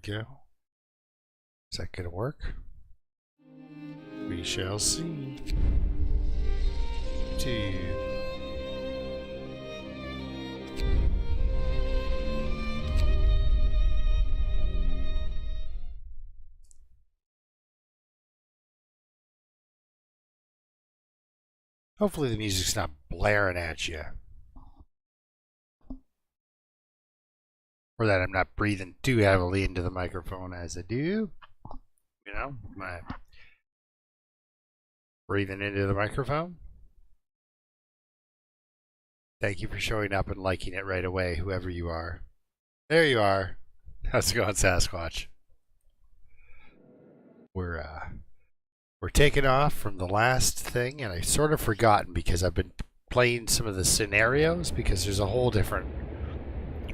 go. Is that going to work? We shall see. 2. Hopefully the music's not blaring at you. Or that I'm not breathing too heavily into the microphone as I do. You know, my breathing into the microphone. Thank you for showing up and liking it right away, whoever you are. There you are. How's it going, Sasquatch? We're taking off from the last thing, and I've sort of forgotten because I've been playing some of the scenarios, because there's a whole different,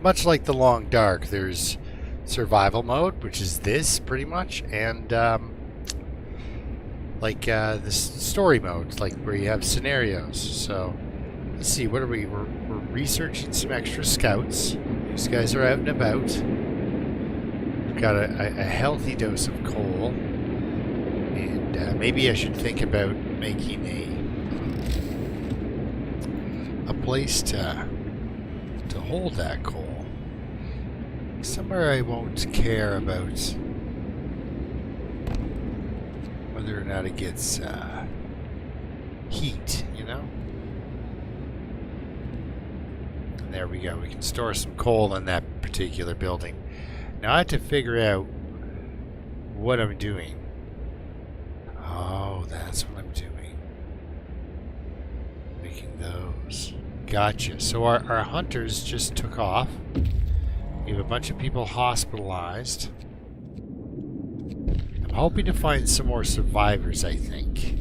much like the Long Dark, there's survival mode, which is this pretty much, and like the story mode, like where you have scenarios. So let's see, what are we? We're researching some extra scouts. These guys are out and about. We've got a healthy dose of coal, and maybe I should think about making a place to hold that coal. Somewhere I won't care about whether or not it gets heat, you know? And there we go. We can store some coal in that particular building. Now I have to figure out what I'm doing. Oh, that's what I'm doing. Making those. Gotcha. So our hunters just took off. We have a bunch of people hospitalized. I'm hoping to find some more survivors, I think.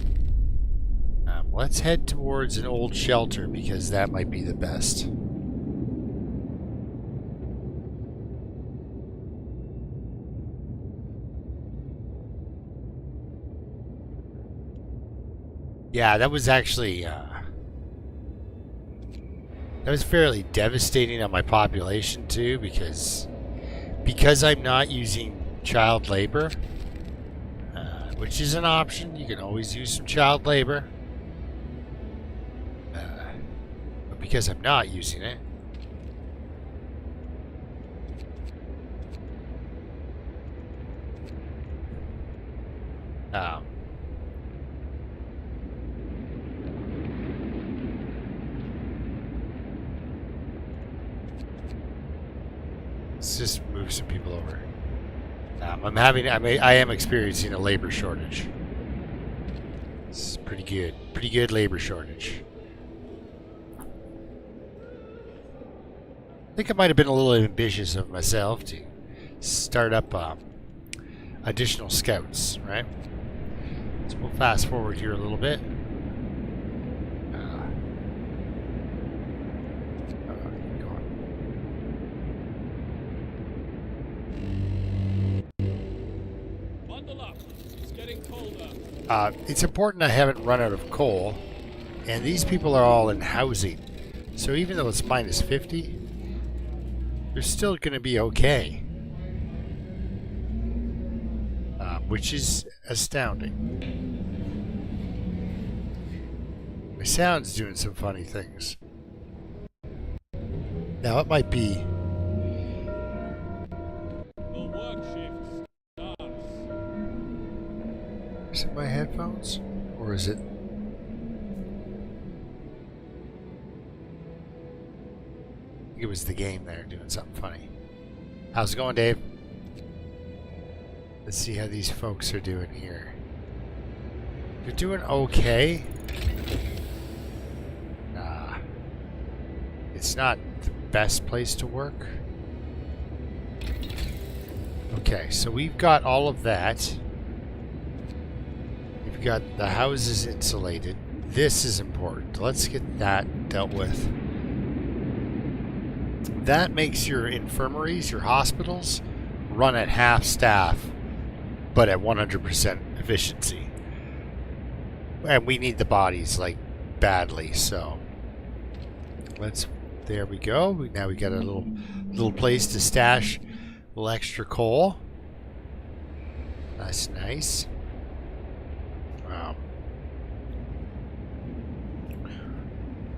Let's head towards an old shelter, because that might be the best. Yeah, that was actually that was fairly devastating on my population too, because I'm not using child labor, which is an option. You can always use some child labor, but because I'm not using it, let's just move some people over. I am experiencing a labor shortage. It's pretty good labor shortage. I think I might have been a little ambitious of myself to start up additional scouts, right? So we'll fast forward here a little bit. It's important I haven't run out of coal, and these people are all in housing, so even though it's minus 50, they're still going to be okay, which is astounding. My sound's doing some funny things. Now it might be Is it my headphones? Or is it... I think it was the game there doing something funny. How's it going, Dave? Let's see how these folks are doing here. They're doing okay. It's not the best place to work. Okay, so we've got all of that. We've got the houses insulated. This is important. Let's get that dealt with. That makes your infirmaries, your hospitals, run at half staff, but at 100% efficiency. And we need the bodies, like, badly, so there we go. Now we got a little place to stash a little extra coal. That's nice.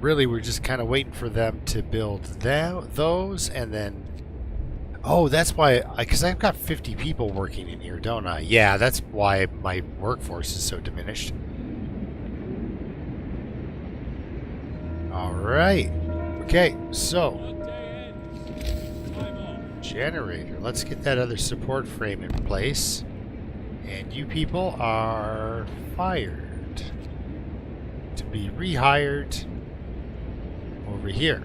Really, we're just kind of waiting for them to build those, and then... Oh, that's why... Because I've got 50 people working in here, don't I? Yeah, that's why my workforce is so diminished. Alright. Okay, so... Generator. Let's get that other support frame in place. And you people are fired. To be rehired... over here.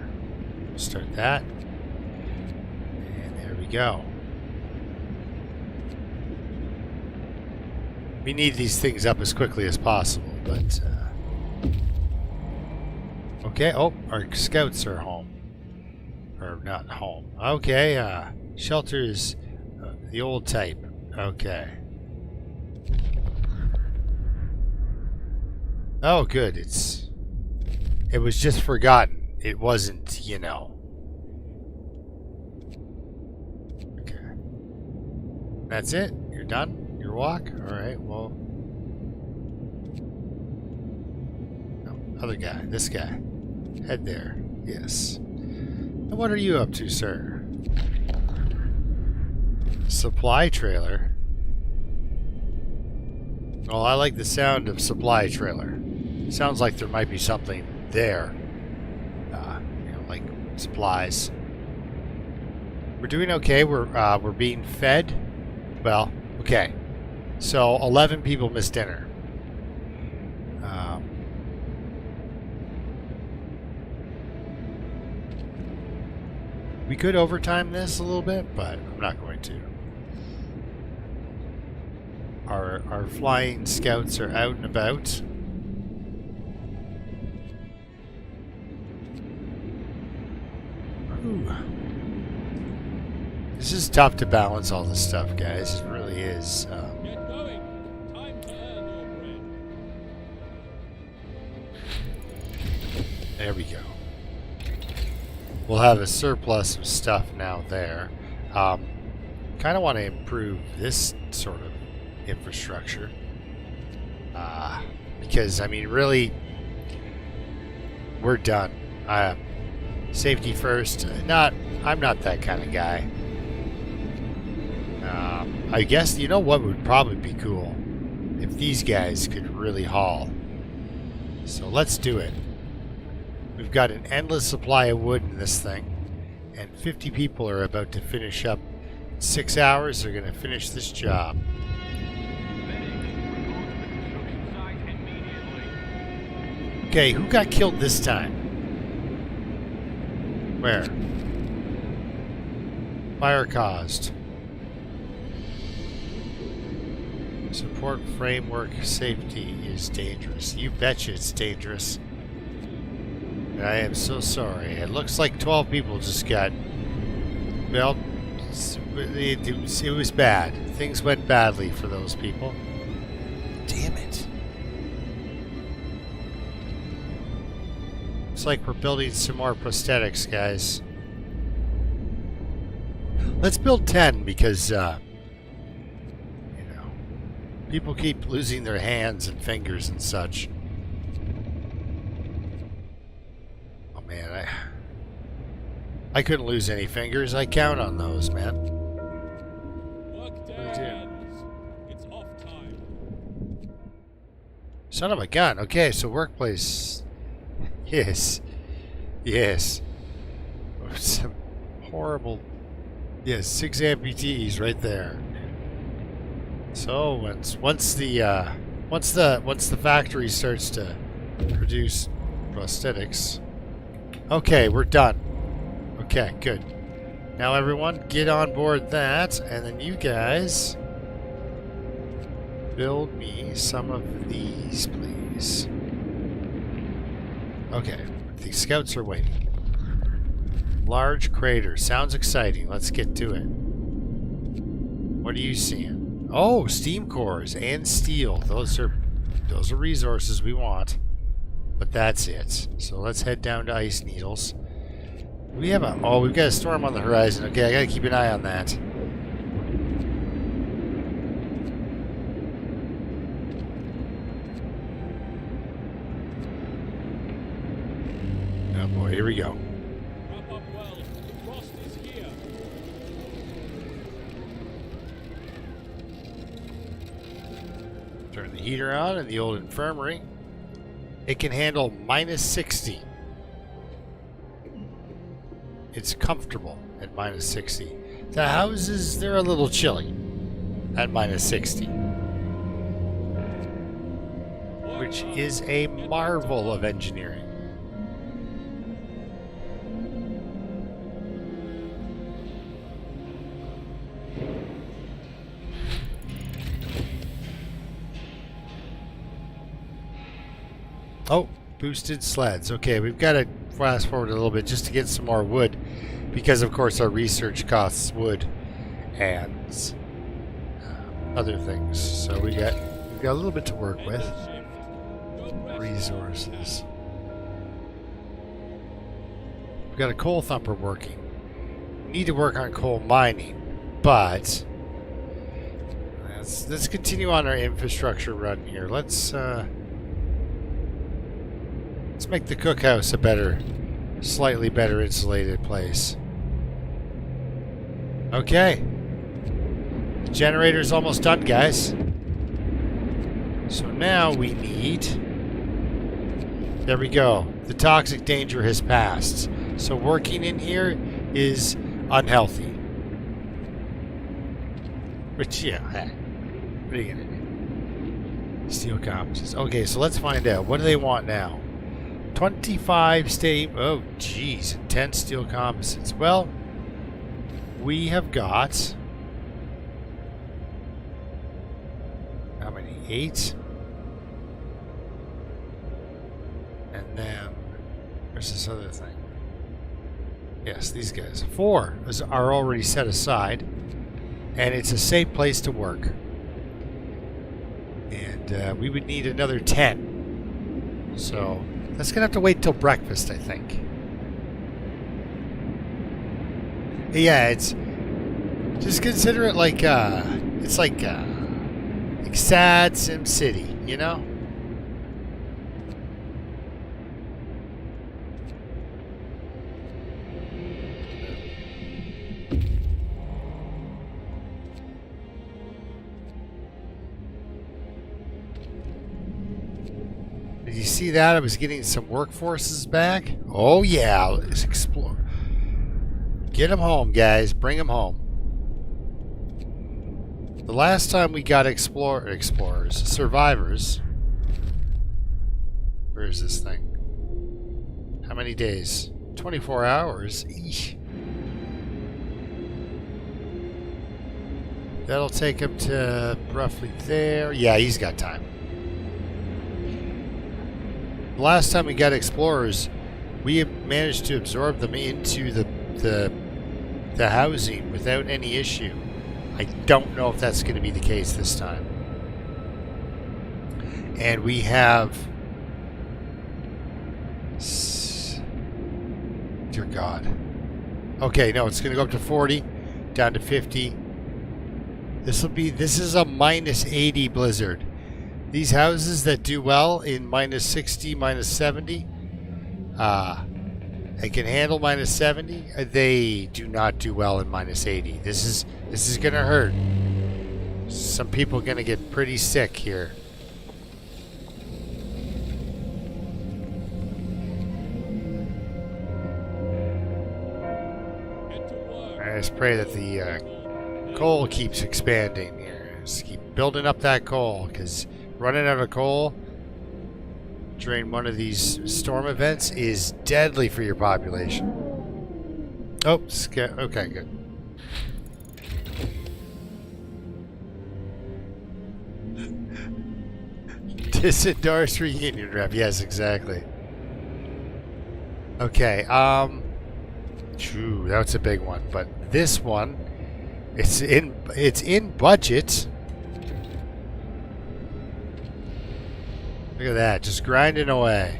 Start that. And there we go. We need these things up as quickly as possible, but... Okay, oh, our scouts are home. Or not home. Okay, shelter is the old type. Okay. Oh, good. It was just forgotten. It wasn't, you know. Okay. That's it? You're done? Your walk? Alright, well. No, other guy. This guy. Head there. Yes. And what are you up to, sir? Supply trailer? Well, I like the sound of supply trailer. Sounds like there might be something there. Like supplies. We're doing okay. We're being fed. Well, okay. So 11 people missed dinner. We could overtime this a little bit, but I'm not going to. Our flying scouts are out and about. This is tough to balance all this stuff, guys. It really is. Get going. Time to earn your bread. There we go. We'll have a surplus of stuff now there. Kind of want to improve this sort of infrastructure. Because, I mean, really, we're done. Safety first. I'm not that kind of guy. I guess, you know what would probably be cool? If these guys could really haul. So let's do it. We've got an endless supply of wood in this thing. And 50 people are about to finish up. In 6 hours, they're going to finish this job. Okay, who got killed this time? Where? Fire caused. Support framework safety is dangerous. You betcha it's dangerous. I am so sorry. It looks like 12 people just got... Well, it was bad. Things went badly for those people. Damn it. Looks like we're building some more prosthetics, guys. Let's build 10 because, people keep losing their hands and fingers and such. Oh man, I couldn't lose any fingers. I count on those, man. Work ends. It's off time. Son of a gun. Okay, so workplace. Yes. Yes. Some horrible... Yes, 6 amputees right there. So once the factory starts to produce prosthetics. Okay, we're done. Okay, good. Now everyone get on board that, and then you guys build me some of these, please. Okay, the scouts are waiting. Large crater. Sounds exciting. Let's get to it. What are you seeing? Oh, steam cores and steel. Those are resources we want. But that's it. So let's head down to Ice Needles. We've got a storm on the horizon. Okay, I gotta keep an eye on that. here we go. Wrap up well. The frost is here. Turn the heater on in the old infirmary. It can handle minus 60. It's comfortable at minus 60. The houses, they're a little chilly at minus 60. Which is a marvel of engineering. Oh, boosted sleds. Okay, we've got to fast forward a little bit just to get some more wood, because of course our research costs wood and other things. So we've got a little bit to work with. Resources. We've got a coal thumper working. We need to work on coal mining, but let's continue on our infrastructure run here. Let's make the cookhouse a better, slightly better insulated place. Okay. The generator's almost done, guys. So now we need... There we go. The toxic danger has passed. So working in here is unhealthy. Which, yeah, hey, what are you gonna do? Steel compasses. Okay, so let's find out. What do they want now? 25 stay. Oh, geez. 10 steel composites. Well, we have got... How many? 8? And then there's this other thing. Yes, these guys. 4 are already set aside. And it's a safe place to work. And we would need another 10. So... that's gonna have to wait till breakfast, I think. Yeah, it's just consider it like it's like sad Sim City, you know? Did you see that? I was getting some workforces back. Oh yeah, let's explore. Get them home, guys. Bring them home. The last time we got explorers, survivors. Where is this thing? How many days? 24 hours. Eesh. That'll take him to roughly there. Yeah, he's got time. The last time we got explorers, we managed to absorb them into the housing without any issue. I don't know if that's going to be the case this time. And we have... Dear God. Okay, no, it's going to go up to 40, down to 50. This is a minus 80 blizzard. These houses that do well in minus 60, minus 70, they can handle minus 70. They do not do well in minus 80. This is gonna hurt. Some people are gonna get pretty sick here. I just pray that the coal keeps expanding here. Just keep building up that coal, because running out of coal during one of these storm events is deadly for your population. Oh, okay, good. Disendorsed reunion rep. Yes, exactly. Okay, True, that's a big one. But this one, it's in budget. Look at that, just grinding away.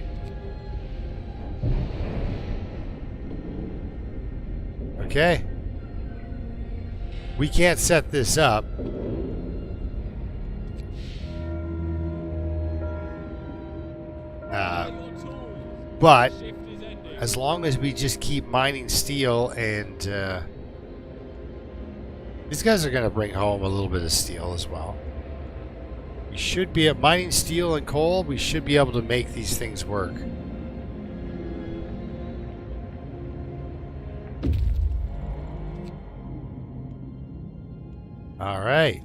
Okay. We can't set this up. But as long as we just keep mining steel and these guys are going to bring home a little bit of steel as well. We should be at mining steel and coal. We should be able to make these things work. All right.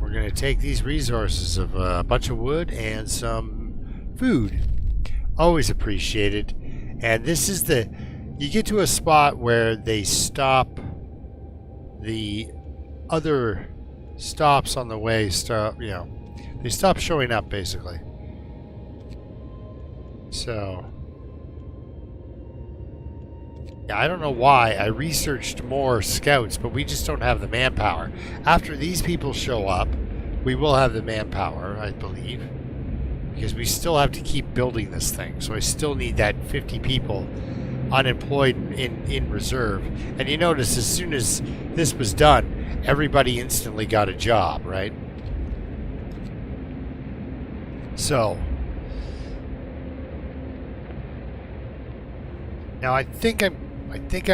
We're going to take these resources of a bunch of wood and some food. Always appreciated. And this is you get to a spot where they stop the other stops on the way, they stop showing up basically. So, yeah, I don't know why. I researched more scouts, but we just don't have the manpower. After these people show up, we will have the manpower, I believe, because we still have to keep building this thing. So I still need that 50 people unemployed in reserve. And you notice as soon as this was done, everybody instantly got a job, right? So now I think I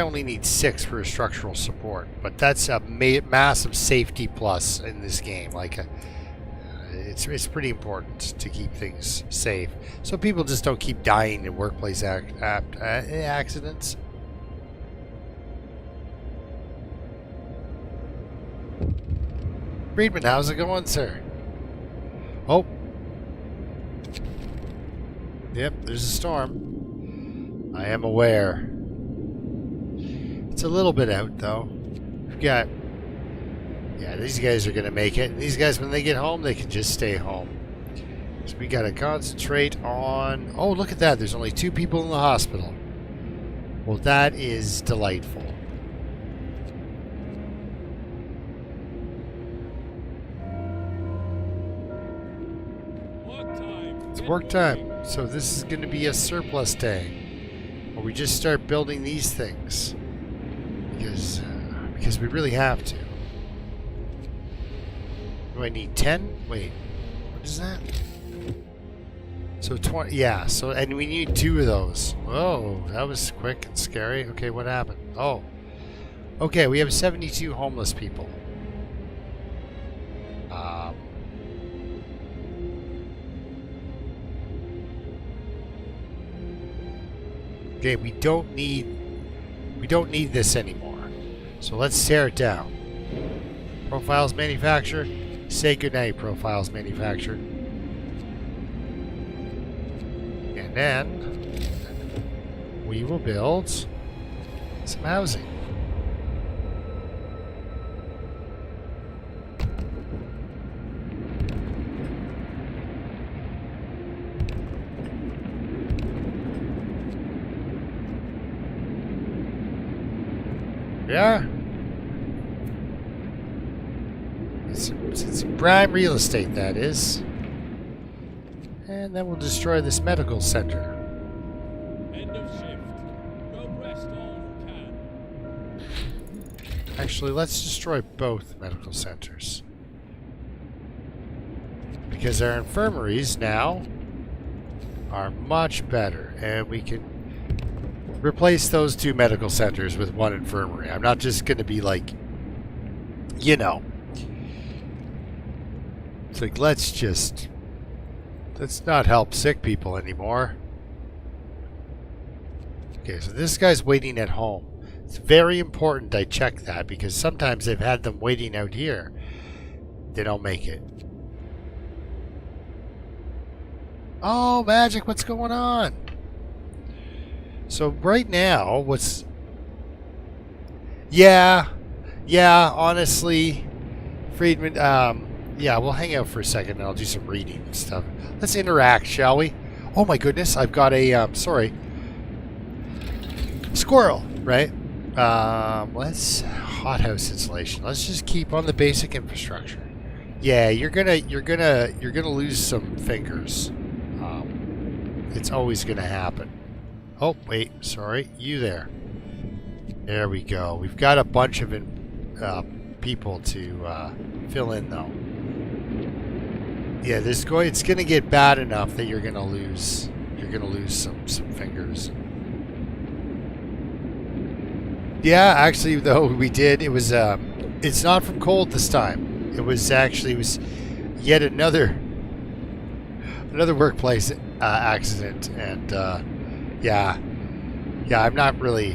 only need 6 for structural support, but that's a massive safety plus in this game. Like it's pretty important to keep things safe, so people just don't keep dying in workplace accidents. Friedman, how's it going, sir? Oh. Yep, there's a storm. I am aware. It's a little bit out, though. We've got... Yeah, these guys are going to make it. These guys, when they get home, they can just stay home. So we got to concentrate on... Oh, look at that. There's only 2 people in the hospital. Well, that is delightful. Work time. It's work time. So this is going to be a surplus day. Where we just start building these things. Because we really have to. Do I need 10? Wait, what is that? So 20, yeah, so, and we need 2 of those. Oh, that was quick and scary. Okay, what happened? Oh. Okay, we have 72 homeless people. Okay, we don't need this anymore. So let's tear it down. Profiles manufacturer. Say goodnight, Profiles manufacturer. And then we will build some housing. Yeah. It's prime real estate, that is. And then we'll destroy this medical center. End of shift. Go rest all you can. Actually, let's destroy both medical centers. Because our infirmaries now are much better. And we can replace those 2 medical centers with 1 infirmary. I'm not just going to be like, you know. It's like, let's not help sick people anymore. Okay, so this guy's waiting at home. It's very important I check that, because sometimes they've had them waiting out here. They don't make it. Oh, magic, what's going on? So right now, Yeah, honestly, Friedman, yeah, we'll hang out for a second and I'll do some reading and stuff. Let's interact, shall we? Oh my goodness, I've got a, squirrel, right? Let's hothouse insulation. Let's just keep on the basic infrastructure. Yeah, you're gonna lose some fingers. It's always gonna happen. Oh, wait, sorry, you there. There we go. We've got a bunch of people to fill in, though. Yeah, it's going to get bad enough that you're going to lose some fingers. Yeah, actually, though, we did. It was, it's not from cold this time. It was yet another workplace accident. And, yeah, I'm not really,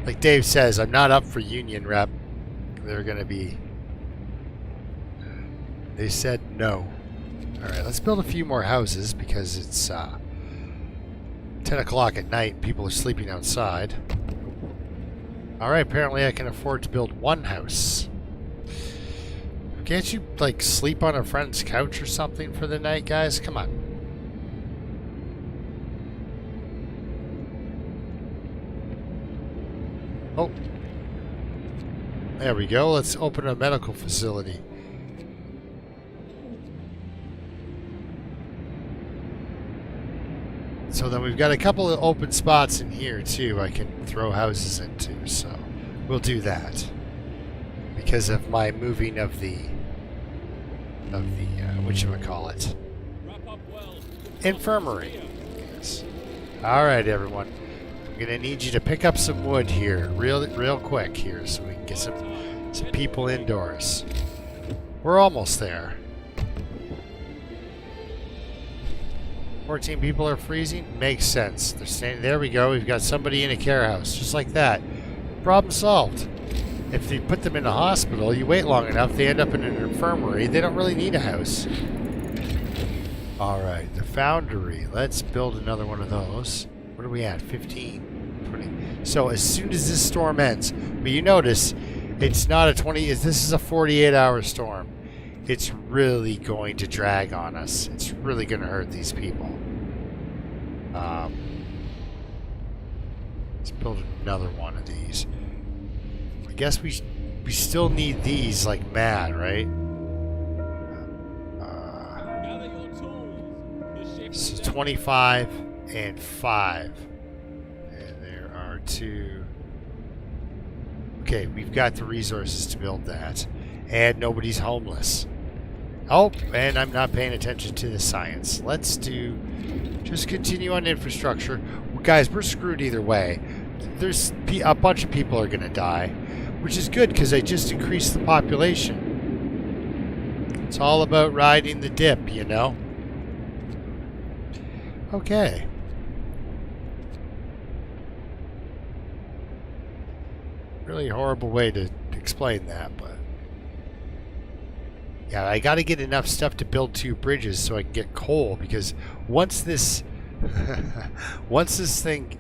like Dave says, I'm not up for union rep. They're going to be, they said no. All right, let's build a few more houses because it's 10 o'clock at night. People are sleeping outside. All right, apparently I can afford to build one house. Can't you, like, sleep on a friend's couch or something for the night, guys? Come on. Oh. There we go. Let's open a medical facility. So then we've got a couple of open spots in here too I can throw houses into, so we'll do that. Because of my moving of the whatchamacallit? Infirmary. Yes. Alright everyone. I'm gonna need you to pick up some wood here real quick here so we can get some people indoors. We're almost there. 14 people are freezing? Makes sense. They're standing. There we go. We've got somebody in a care house. Just like that. Problem solved. If you put them in a hospital, you wait long enough, they end up in an infirmary. They don't really need a house. Alright, the foundry. Let's build another one of those. What are we at? 15? 20. So as soon as this storm ends, but you notice, it's not a 20, this is a 48-hour storm. It's really going to drag on us. It's really going to hurt these people. Let's build another one of these. I guess we still need these like mad, right? So 25 and 5. And there are 2. Okay, we've got the resources to build that. And nobody's homeless. Oh, and I'm not paying attention to the science. Let's just continue on infrastructure. Guys, we're screwed either way. There's a bunch of people are going to die, which is good because I just increased the population. It's all about riding the dip, you know? Okay. Really horrible way to explain that, but yeah, I got to get enough stuff to build 2 bridges so I can get coal, because once this thing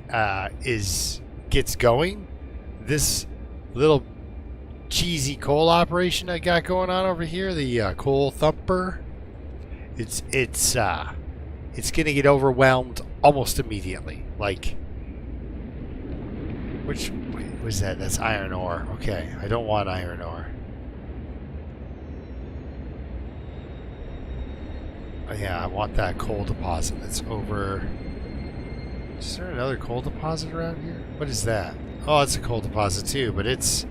gets going, this little cheesy coal operation I got going on over here, the coal thumper, it's gonna get overwhelmed almost immediately. Like, wait, was that? That's iron ore. Okay, I don't want iron ore. Yeah, I want that coal deposit that's over. Is there another coal deposit around here? What is that? Oh, it's a coal deposit too, but it's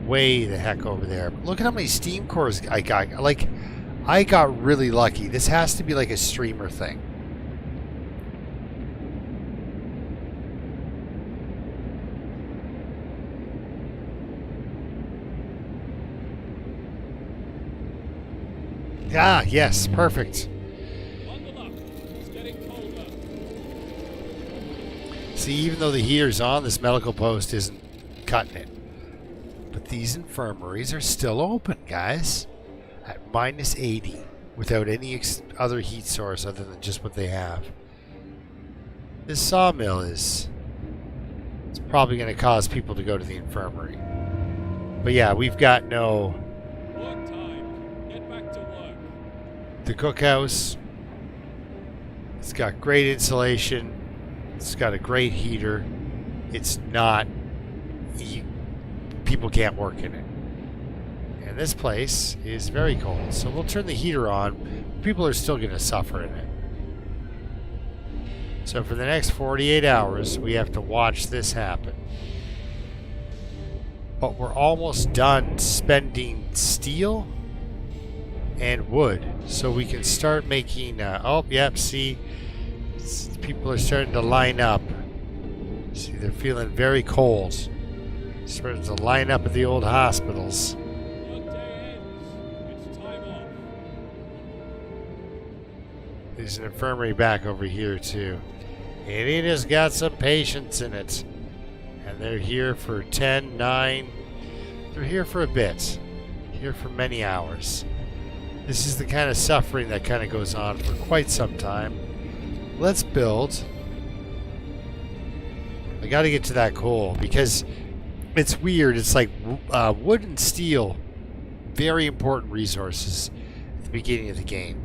way the heck over there. But look at how many steam cores I got. Like, I got really lucky. This has to be like a streamer thing. Ah, yes, perfect. See, even though the heater's on, this medical post isn't cutting it. But these infirmaries are still open, guys. At minus 80, without any other heat source other than just what they have. This sawmill it's probably going to cause people to go to the infirmary. But yeah, we've got no... The cookhouse, it's got great insulation, it's got a great heater, it's not, people can't work in it. And this place is very cold, so we'll turn the heater on, people are still going to suffer in it. So for the next 48 hours, we have to watch this happen. But we're almost done spending steel and wood, so we can start making oh yep, see, people are starting to line up See, they're feeling very cold. Starting to line up at the old hospitals. Workday ends. It's time off. There's an infirmary back over here, too. And it has got some patients in it. And they're here for 10, 9. They're here for a bit. Here for many hours. This is the kind of suffering that kind of goes on for quite some time. Let's build. I got to get to that coal because it's weird. It's like wood and steel, very important resources at the beginning of the game.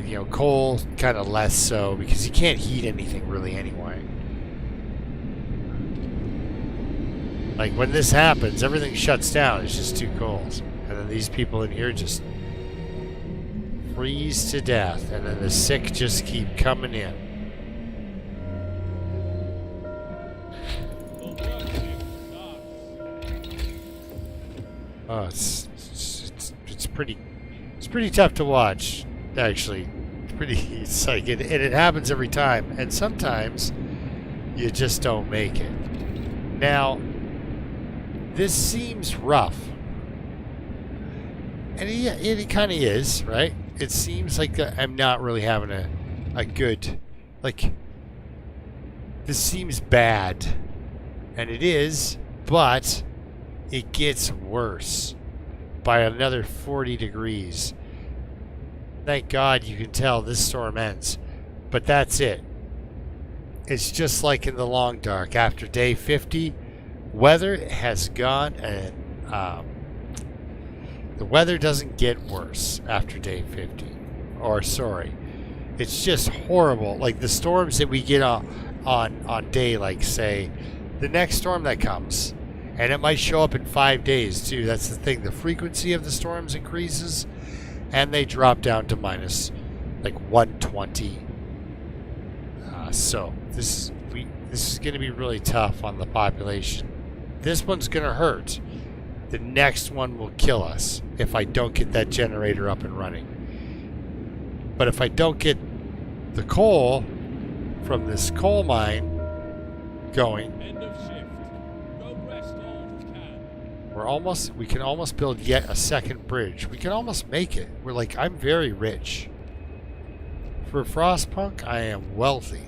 You know, coal kind of less so because you can't heat anything really anyway. Like when this happens, everything shuts down. It's just too cold. And then these people in here just freeze to death. And then the sick just keep coming in. The work shift starts. Oh, it's pretty tough to watch, actually. It's like and it happens every time, and sometimes you just don't make it. Now, this seems rough, and it kind of is, right? It seems like I'm not really having a good, like, this seems bad, and it is, but it gets worse by another 40 degrees. Thank God you can tell this storm ends. But that's it. It's just like in the long dark. After day 50, weather has gone and the weather doesn't get worse after day 50. Or sorry. It's just horrible. Like the storms that we get on day, like say, the next storm that comes. And it might show up in 5 days too. That's the thing. The frequency of the storms increases. And they drop down to minus like 120. So this is going to be really tough on the population. This one's going to hurt. The next one will kill us if I don't get that generator up and running. But if I don't get the coal from this coal mine going, End of shift. Go rest all who can. we can almost build yet a second bridge. We can almost make it. We're like, I'm very rich. For Frostpunk, I am wealthy.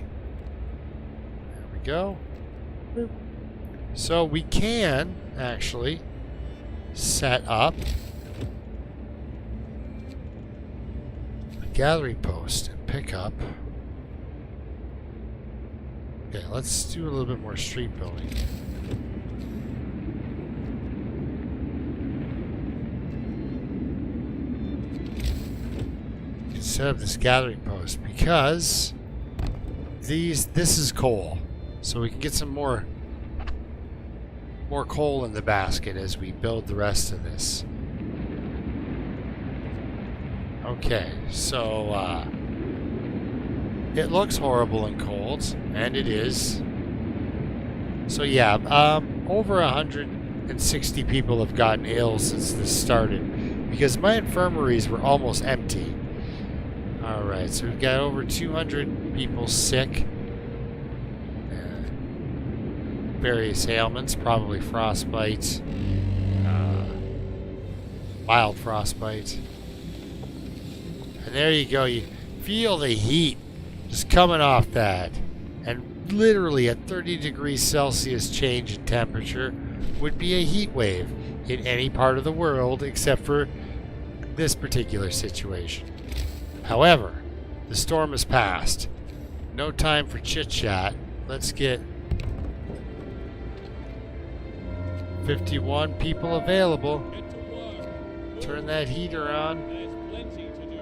There we go. Boop. So we can actually set up a gathering post and pick up. Okay, let's do a little bit more street building. Set up this gathering post because this is coal, so we can get some more coal in the basket as we build the rest of this. Okay, so it looks horrible and cold, and it is. So yeah, over 160 people have gotten ill since this started because my infirmaries were almost empty. Alright, so we've got over 200 people sick. Various ailments, probably frostbite, mild frostbite. And there you go, you feel the heat just coming off that. And literally a 30 degrees Celsius change in temperature would be a heat wave in any part of the world except for this particular situation. However, the storm has passed. No time for chit-chat. Let's get 51 people available. Get to work. Turn that heater on. There's plenty to do.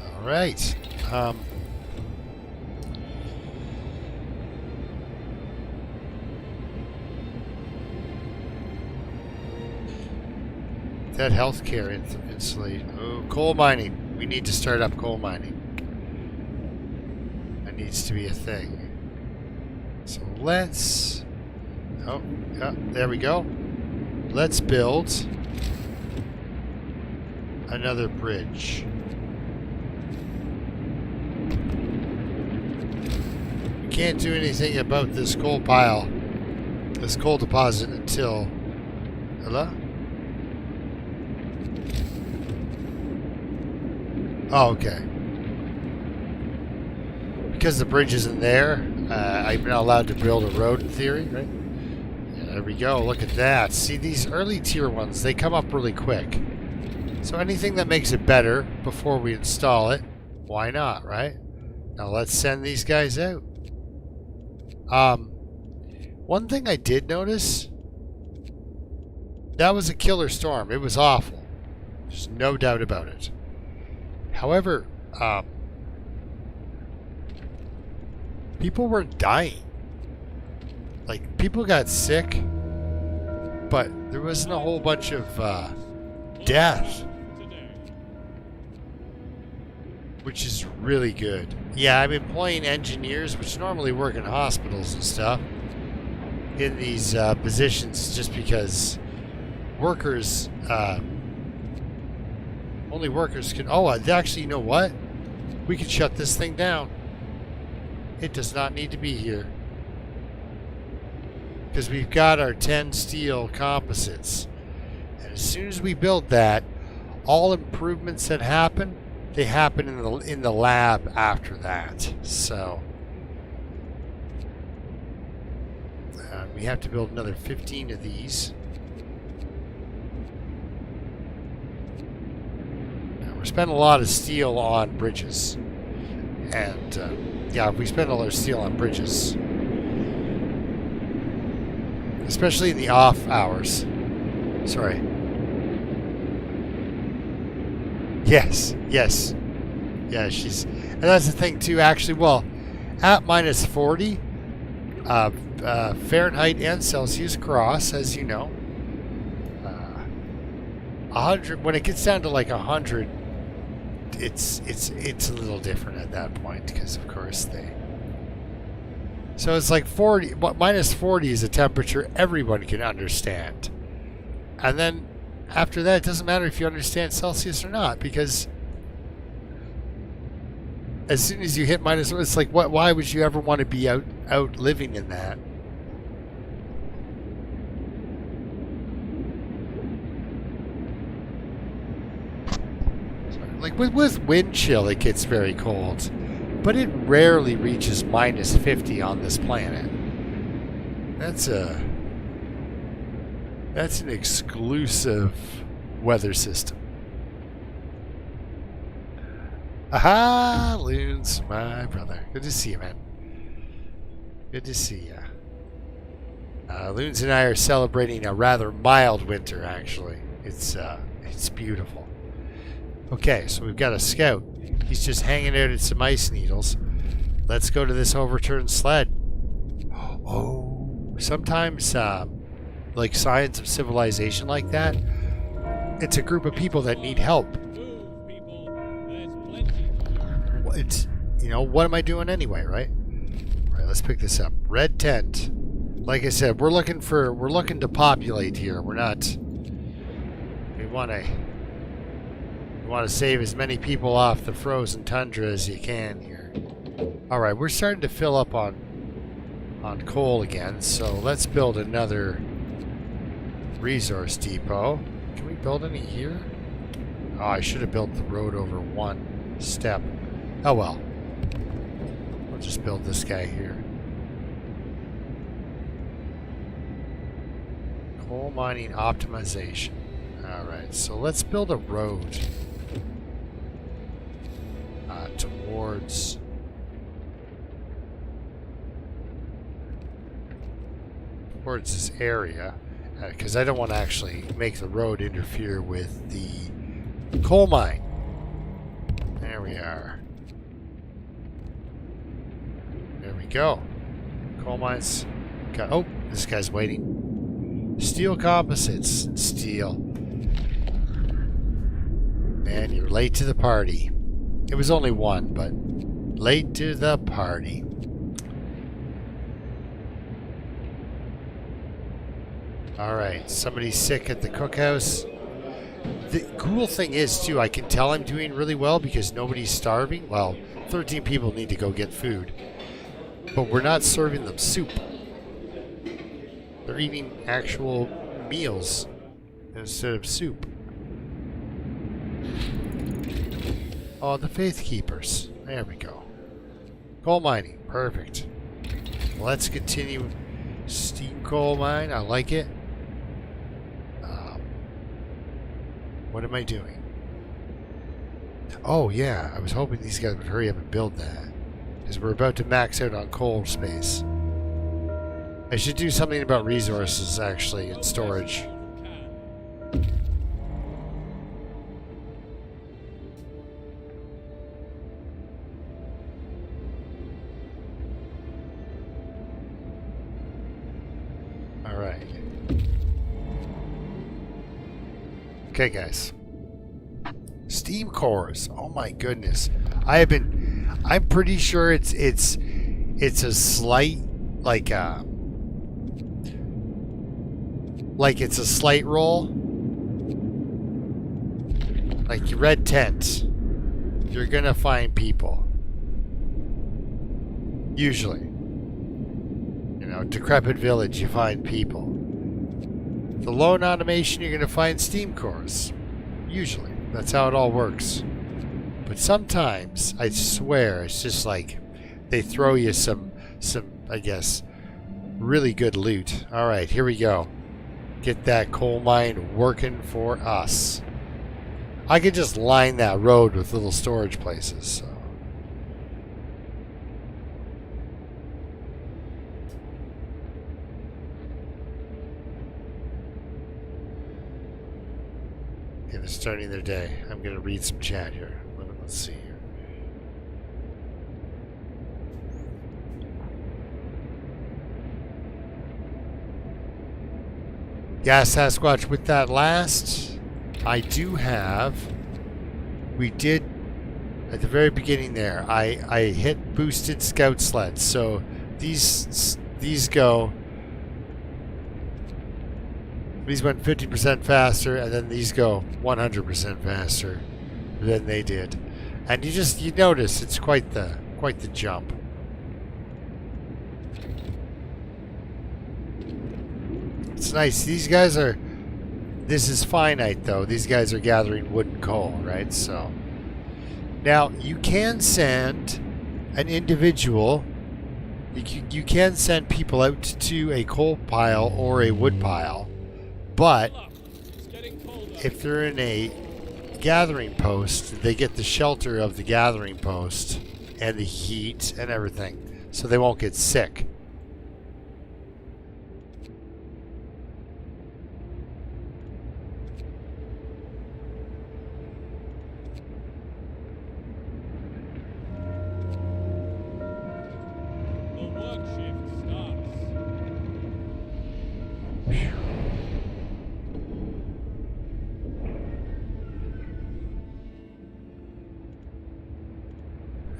All right. That healthcare installation. Oh, coal mining. We need to start up coal mining. That needs to be a thing. So let's... Oh, yeah, there we go. Let's build another bridge. can't do anything about this coal pile, this coal deposit until... Hello? Oh, okay. Because the bridge isn't there, I'm not allowed to build a road in theory, right? Yeah, there we go, look at that. See, these early tier ones, they come up really quick. So anything that makes it better before we install it, why not, right? Now let's send these guys out. One thing I did notice, that was a killer storm. It was awful. There's no doubt about it. However, people were dying. Like, people got sick, but there wasn't a whole bunch of death, which is really good. Yeah, I'm employing engineers, which normally work in hospitals and stuff, in these positions just because workers, only workers can... Oh, actually, you know what? We can shut this thing down. It does not need to be here. Because we've got our 10 steel composites. And as soon as we build that, all improvements that happen, they happen in the lab after that. So we have to build another 15 of these. Now, we're spending a lot of steel on bridges. And yeah, we spend all our steel on bridges. Especially in the off hours. Sorry. Yes, yes. Yeah, she's... And that's the thing, too, actually. Well, at minus 40, Fahrenheit and Celsius cross, as you know. 100... When it gets down to, like, 100, it's a little different at that point, because, of course, they... So it's like 40... Minus 40 is a temperature everyone can understand. And then... After that, it doesn't matter if you understand Celsius or not, because as soon as you hit minus, it's like, what? Why would you ever want to be out living in that? Like with wind chill, it gets very cold, but it rarely reaches minus 50 on this planet. That's an exclusive weather system. Aha, Loons, my brother. Good to see you, man. Good to see you. Loons and I are celebrating a rather mild winter, actually. It's beautiful. Okay, so we've got a scout. He's just hanging out at some ice needles. Let's go to this overturned sled. Oh, sometimes... like signs of civilization like that, it's a group of people that need help. Move, people. There's plenty. It's, you know, what am I doing anyway, right? All right, let's pick this up. Red tent. Like I said, we're looking to populate here. We're not. We want to save as many people off the frozen tundra as you can here. All right, we're starting to fill up on coal again, so let's build another resource depot. Can we build any here? Oh, I should have built the road over one step. Oh well. We'll just build this guy here. Coal mining optimization. Alright, so let's build a road towards this area. Because I don't want to actually make the road interfere with the coal mine. There we are. There we go. Coal mines. Got, oh, this guy's waiting. Steel composites. Steel. Man, you're late to the party. It was only one, but late to the party. Alright, somebody's sick at the cookhouse. The cool thing is, too, I can tell I'm doing really well because nobody's starving. Well, 13 people need to go get food. But we're not serving them soup. They're eating actual meals instead of soup. Oh, the Faith Keepers. There we go. Coal mining. Perfect. Let's continue. Steam coal mine. I like it. What am I doing? Oh, yeah. I was hoping these guys would hurry up and build that. Because we're about to max out on coal space. I should do something about resources, actually, and storage. Alright. Okay, guys. Steam cores. Oh my goodness. I'm pretty sure it's a slight it's a slight roll. Like red tent. You're gonna find people. Usually. You know, decrepit village, you find people. The lone automation, you're gonna find steam cores. Usually. That's how it all works. But sometimes, I swear, it's just like they throw you some I guess, really good loot. Alright, here we go. Get that coal mine working for us. I could just line that road with little storage places. So. Okay, they're starting their day. I'm going to read some chat here. Let's see here. Gas Sasquatch, with that last, I do have, we did, at the very beginning there, I hit boosted scout sleds. So these go, these went 50% faster, and then these go 100% faster than they did. And you notice it's quite the jump. It's nice. These guys are, this is finite though. These guys are gathering wood and coal, right? So now you can send an individual, you can send people out to a coal pile or a wood pile, but if they're in a gathering post, they get the shelter of the gathering post and the heat and everything, so they won't get sick.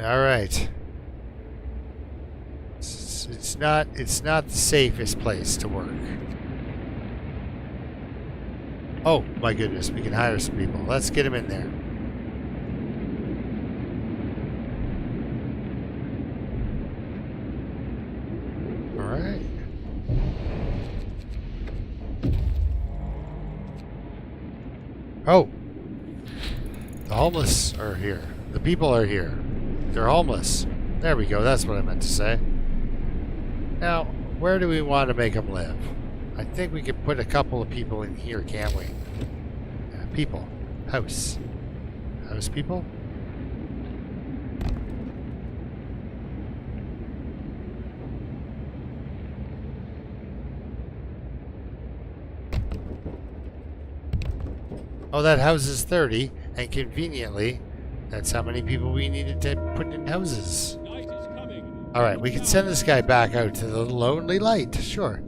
All right. It's not the safest place to work. Oh my goodness, we can hire some people. Let's get them in there. All right. Oh. The homeless are here. The people are here. They're homeless. There we go. That's what I meant to say. Now, where do we want to make them live? I think we could put a couple of people in here, can't we? People. House. House people? Oh, that house is 30, and conveniently, that's how many people we needed to put in houses. Alright, we can send this guy back out to the lonely light, sure.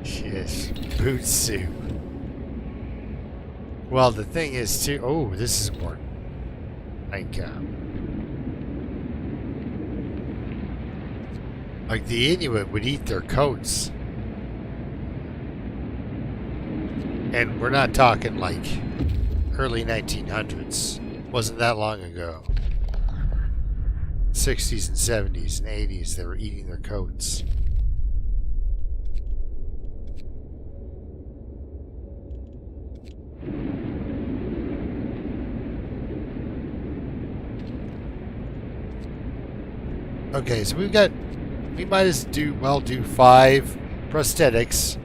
Yes, boot soup. Well, the thing is too. Oh, this is important. Like the Inuit would eat their coats, and we're not talking like early 1900s. Wasn't that long ago. 60s and 70s and 80s, they were eating their coats. Okay, so we might as well do 5 prosthetics.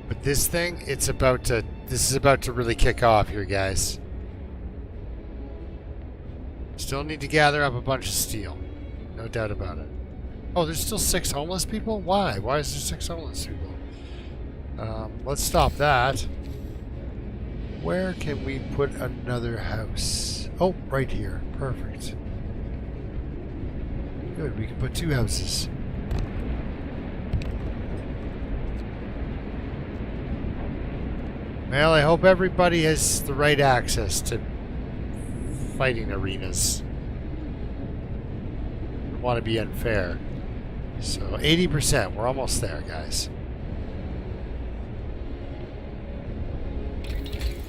But this thing, this is about to really kick off here, guys. Still need to gather up a bunch of steel. No doubt about it. Oh, there's still 6 homeless people? Why? Why is there 6 homeless people? Let's stop that. Where can we put another house? Oh, right here. Perfect. Good, we can put 2 houses. Well, I hope everybody has the right access to fighting arenas. I don't want to be unfair. So 80%, we're almost there, guys.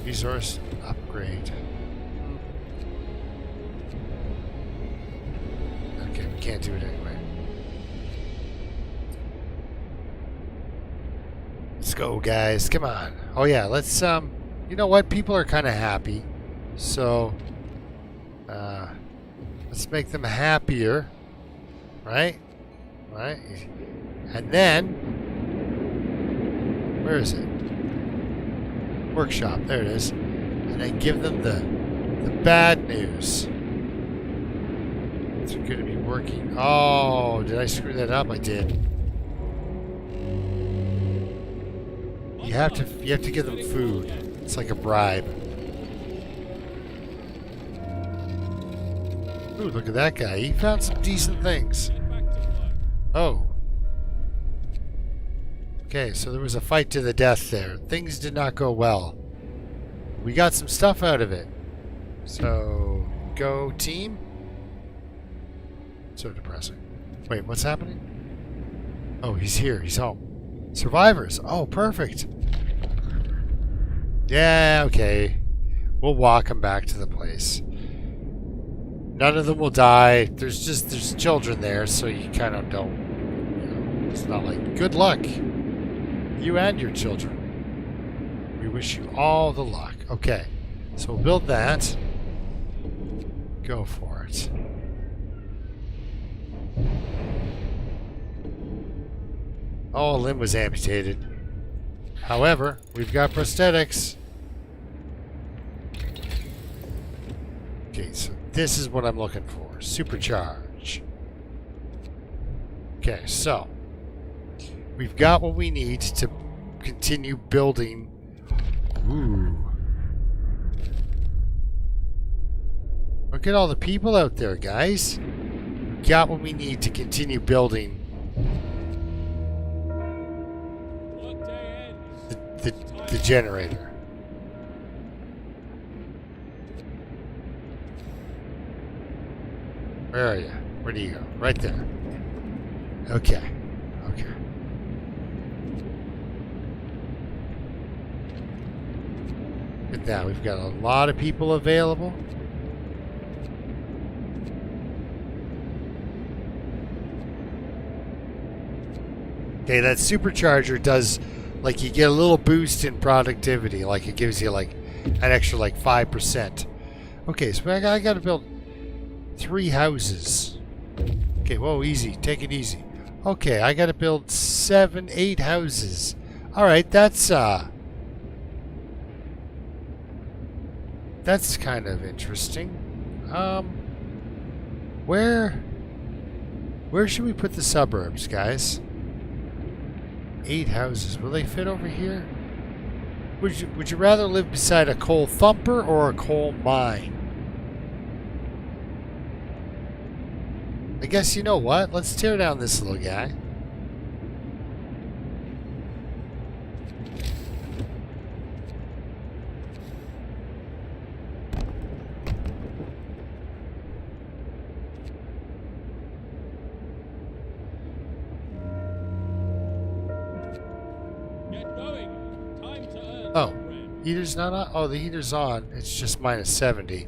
Resource upgrade. Okay, we can't do it anyway. Let's go, guys. Come on. Oh yeah, let's you know what? People are kind of happy. So let's make them happier. Right? Right? And then where is it? Workshop, there it is. And then give them the bad news. It's going to be working. Oh, did I screw that up? I did. You have to give them food. It's like a bribe. Ooh, look at that guy. He found some decent things. Oh. Okay, so there was a fight to the death there. Things did not go well. We got some stuff out of it. So, go team. So depressing. Wait, what's happening? Oh, he's here. He's home. Survivors. Oh, perfect. Yeah, okay. We'll walk them back to the place. None of them will die. There's children there, so you kind of don't. You know, it's not like good luck. You and your children. We wish you all the luck. Okay, so we'll build that. Go for it. Oh, a limb was amputated. However, we've got prosthetics. Okay, so this is what I'm looking for. Supercharge. Okay, so we've got what we need to continue building. Ooh. Look at all the people out there, guys. We've got what we need to continue building the generator. Where are you? Where do you go? Right there. Okay. Okay. Look at that. We've got a lot of people available. Okay, that supercharger does, like, you get a little boost in productivity. Like, it gives you, like, an extra, like, 5%. Okay, so I gotta build 3 houses. Okay, whoa, easy. Take it easy. Okay, I gotta build 7, 8 houses. Alright, that's kind of interesting. Where should we put the suburbs, guys? 8 houses. Will they fit over here? Would you rather live beside a coal thumper or a coal mine? I guess you know what? Let's tear down this little guy. Oh, heater's not on? Oh, the heater's on. It's just minus 70.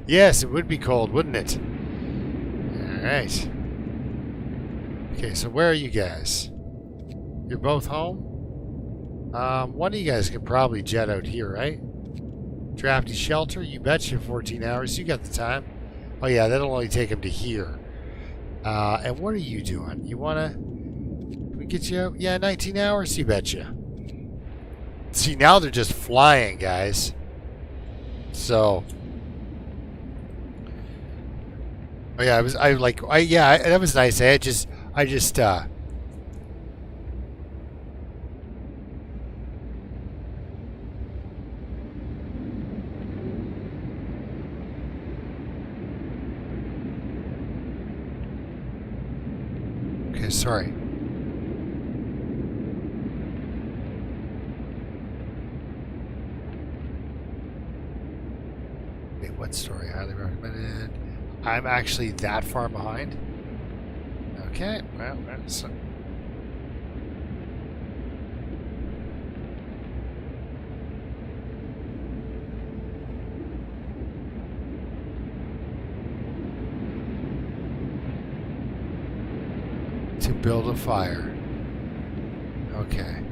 Yes, it would be cold, wouldn't it? Alright. Okay, so where are you guys? You're both home? One of you guys can probably jet out here, right? Drafty shelter? You betcha, 14 hours. You got the time. Oh yeah, that'll only take him to here. And what are you doing? You wanna... Can we get you out? Yeah, 19 hours? You betcha. See, now they're just flying, guys. So... Oh yeah, that was nice. I just Okay, sorry. Wait, what story? Highly recommended. I'm actually that far behind. Okay, well, that's... To build a fire. Okay.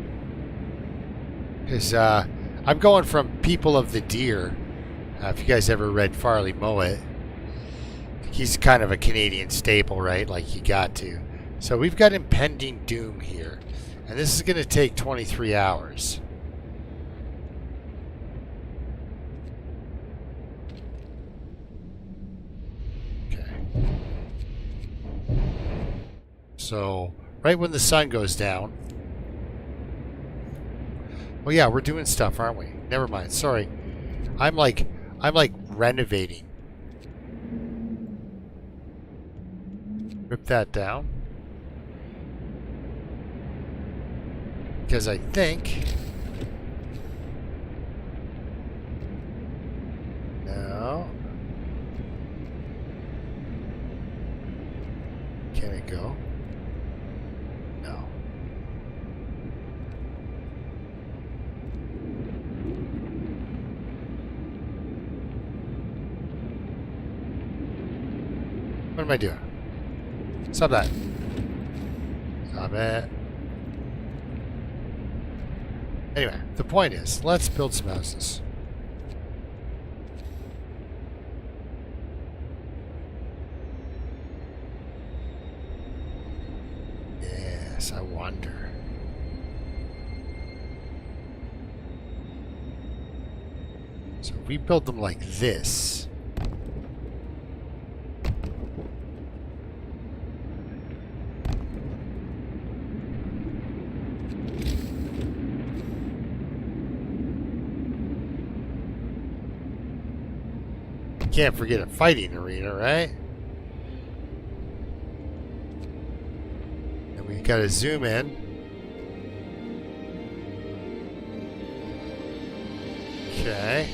Because, I'm going from People of the Deer. If you guys ever read Farley Mowat, he's kind of a Canadian staple, right? Like, you got to. So we've got impending doom here. And this is going to take 23 hours. Okay. So, right when the sun goes down... Oh yeah, we're doing stuff, aren't we? Never mind, sorry. I'm like renovating. Rip that down. Because I think... No. Can it go? No. What am I doing? Stop that. Stop it. Anyway, the point is, let's build some houses. Yes, I wonder. So if we build them like this... Can't forget a fighting arena, right? And we gotta zoom in. Okay.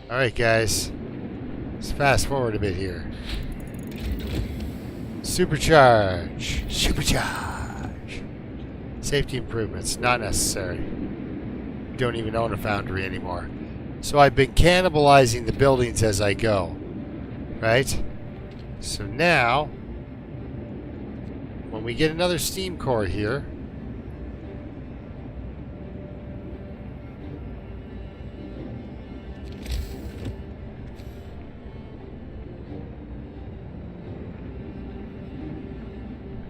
Alright, guys. Let's fast forward a bit here. Supercharge. Supercharge. Safety improvements. Not necessary. Don't even own a foundry anymore. So I've been cannibalizing the buildings as I go, right? So now, when we get another steam core here,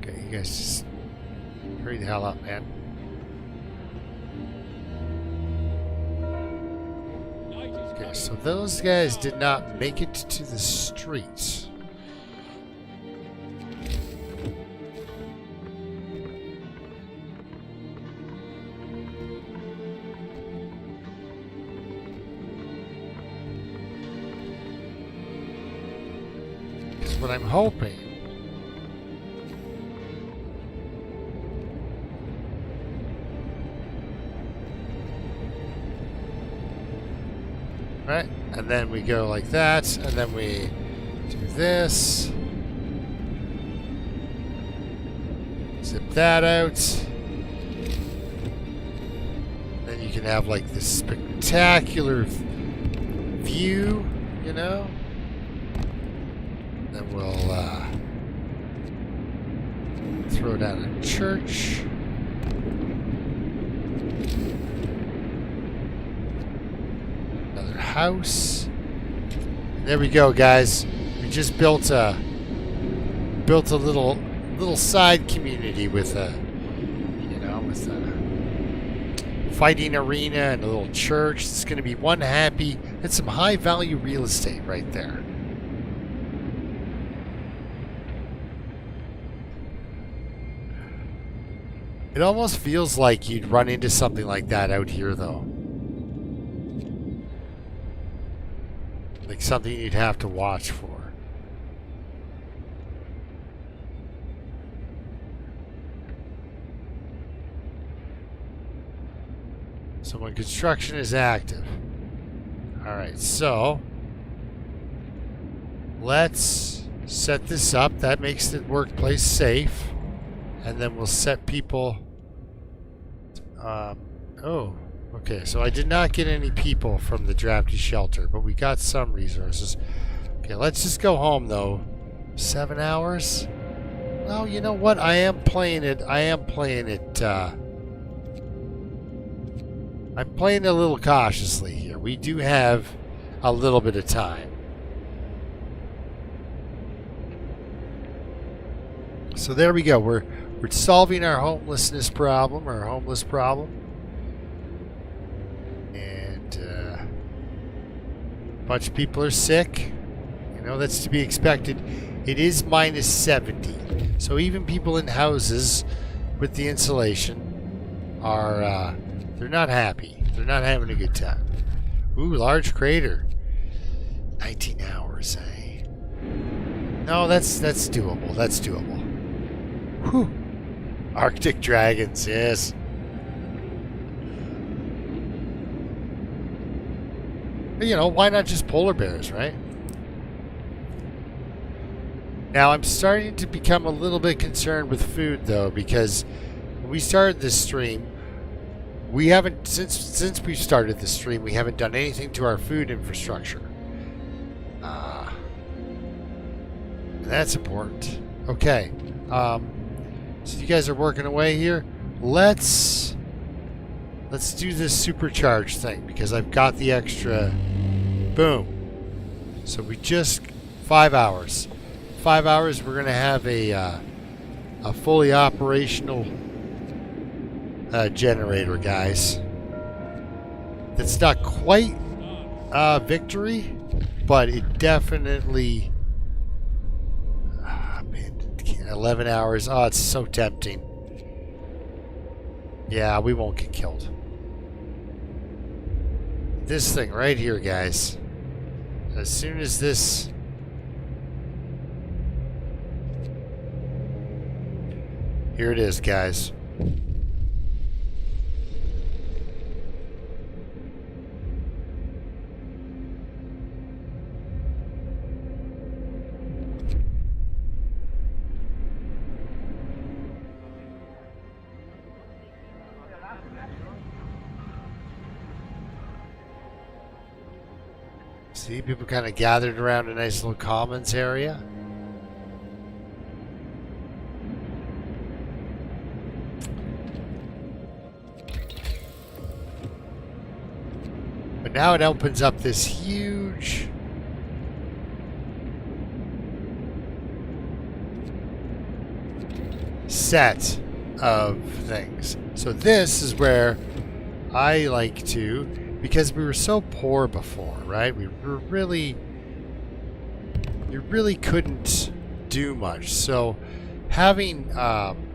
okay, you guys just hurry the hell up, man. Okay, so those guys did not make it to the streets. Because what I'm hoping... Right, and then we go like that, and then we do this. Zip that out. then you can have like this spectacular view, you know? Then we'll throw down a church. Another house. And there we go, guys. We just built a little side community with a, you know, with a fighting arena and a little church. It's going to be one happy. That's some high value real estate right there. It almost feels like you'd run into something like that out here, though. Like something you'd have to watch for. So when construction is active. Alright, so let's set this up. That makes the workplace safe. And then we'll set people... oh, okay. So I did not get any people from the drafty shelter, but we got some resources. Okay, let's just go home, though. 7 hours? Well, you know what? I am playing it. I'm playing it a little cautiously here. We do have a little bit of time. So there we go. We're solving our homeless problem. And a bunch of people are sick. You know, that's to be expected. It is minus 70. So even people in houses with the insulation are, they're not happy. They're not having a good time. Ooh, large crater. 19 hours, eh? No, that's doable. That's doable. Whew. Arctic dragons, yes. You know, why not just polar bears, right? Now, I'm starting to become a little bit concerned with food, though, because when we started this stream, we haven't, since we started this stream, we haven't done anything to our food infrastructure. That's important. Okay. So you guys are working away here. Let's do this supercharge thing because I've got the extra. Boom. So we just 5 hours. 5 hours. We're gonna have a fully operational generator, guys. That's not quite victory, but it definitely. 11 hours. Oh, it's so tempting. Yeah, we won't get killed. This thing right here, guys. As soon as this... Here it is, guys. See, people kind of gathered around a nice little commons area. But now it opens up this huge set of things. So this is where I like to, because we were so poor before, right? We were really, you really couldn't do much. So having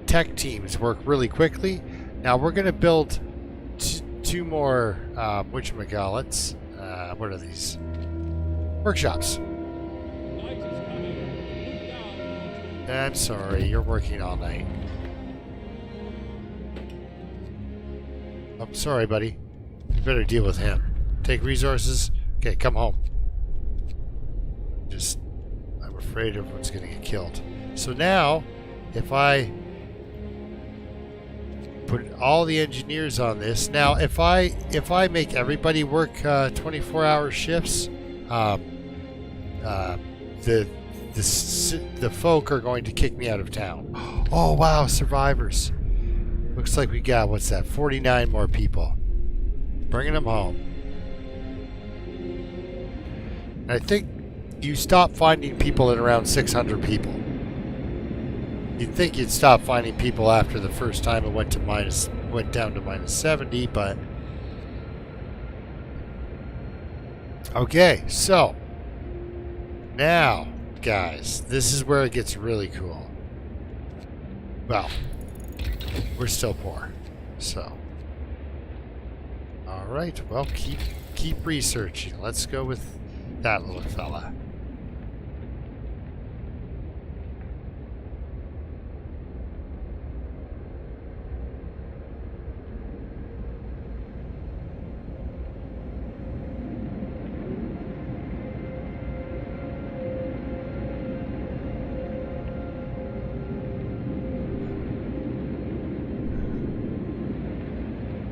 tech teams work really quickly. Now we're going to build two more, whatchamacallits. What are these? Workshops. Night is coming. Look down. I'm sorry, you're working all night. I'm sorry, buddy. You better deal with him. Take resources. Okay, come home. I'm afraid everyone's gonna get killed. So now, if I put all the engineers on this. Now, if I make everybody work 24-hour shifts, the folk are going to kick me out of town. Oh wow, survivors! Looks like we got, what's that? 49 more people. Bringing them home. And I think you stop finding people at around 600 people. You'd think you'd stop finding people after the first time it went down to minus 70, but okay, so now, guys, this is where it gets really cool. Well, we're still poor, so all right. Well, keep researching. Let's go with that little fella.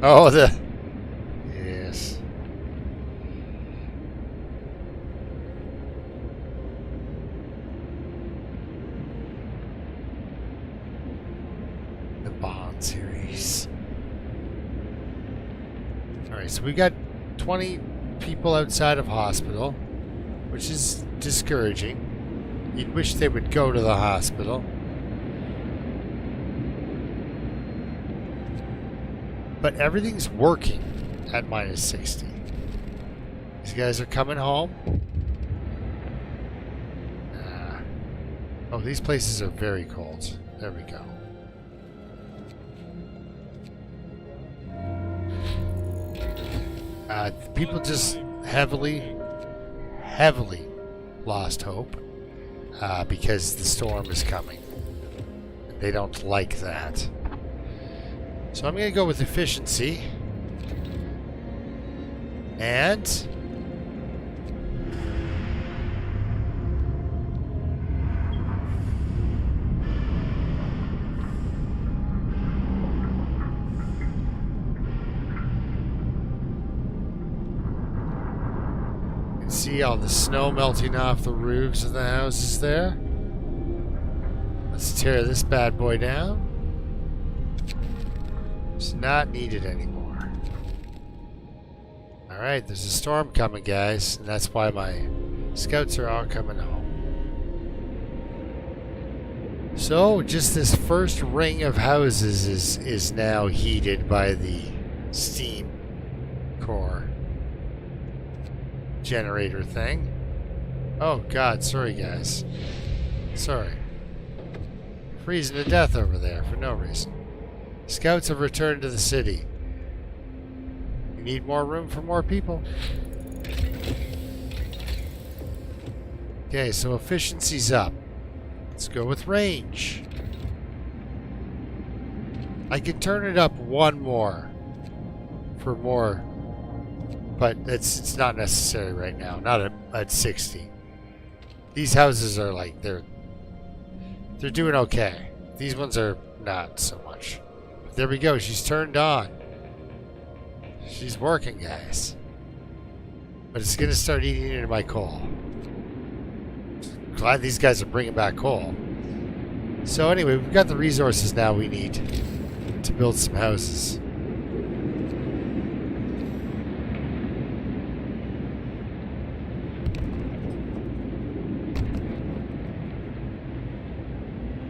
Oh, yes. The Bond series. Alright, so we got 20 people outside of hospital, which is discouraging. You'd wish they would go to the hospital. But everything's working at minus 60. These guys are coming home. Oh, these places are very cold. There we go. People just heavily lost hope because the storm is coming. They don't like that. So I'm going to go with efficiency. And you can see all the snow melting off the roofs of the houses there. Let's tear this bad boy down. It's not needed anymore. Alright, there's a storm coming, guys, and that's why my scouts are all coming home. So, just this first ring of houses is now heated by the steam core generator thing. Oh god, sorry guys. Sorry. Freezing to death over there for no reason. Scouts have returned to the city. We need more room for more people. Okay, so efficiency's up. Let's go with range. I can turn it up one more for more, but it's not necessary right now. Not at 60. These houses are like they're doing okay. These ones are not so much. There we go. She's turned on. She's working, guys. But it's going to start eating into my coal. Glad these guys are bringing back coal. So anyway, we've got the resources now we need to build some houses.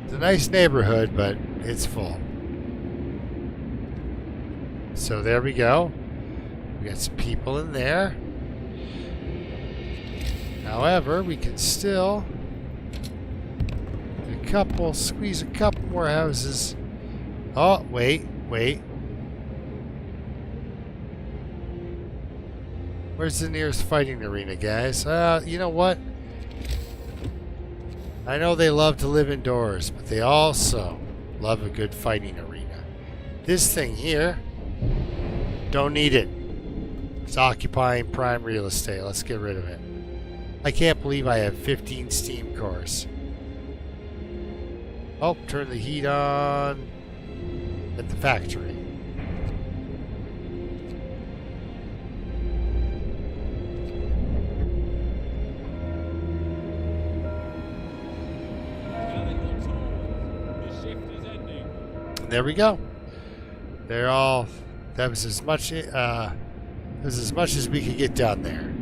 It's a nice neighborhood, but it's full. So there we go. We got some people in there. However, we can still squeeze a couple more houses. Oh, wait. Where's the nearest fighting arena, guys? You know what? I know they love to live indoors, but they also love a good fighting arena. This thing here, don't need it. It's occupying prime real estate. Let's get rid of it. I can't believe I have 15 steam cores. Oh, turn the heat on at the factory. there we go. They're all. That was as much. That was as much as we could get done there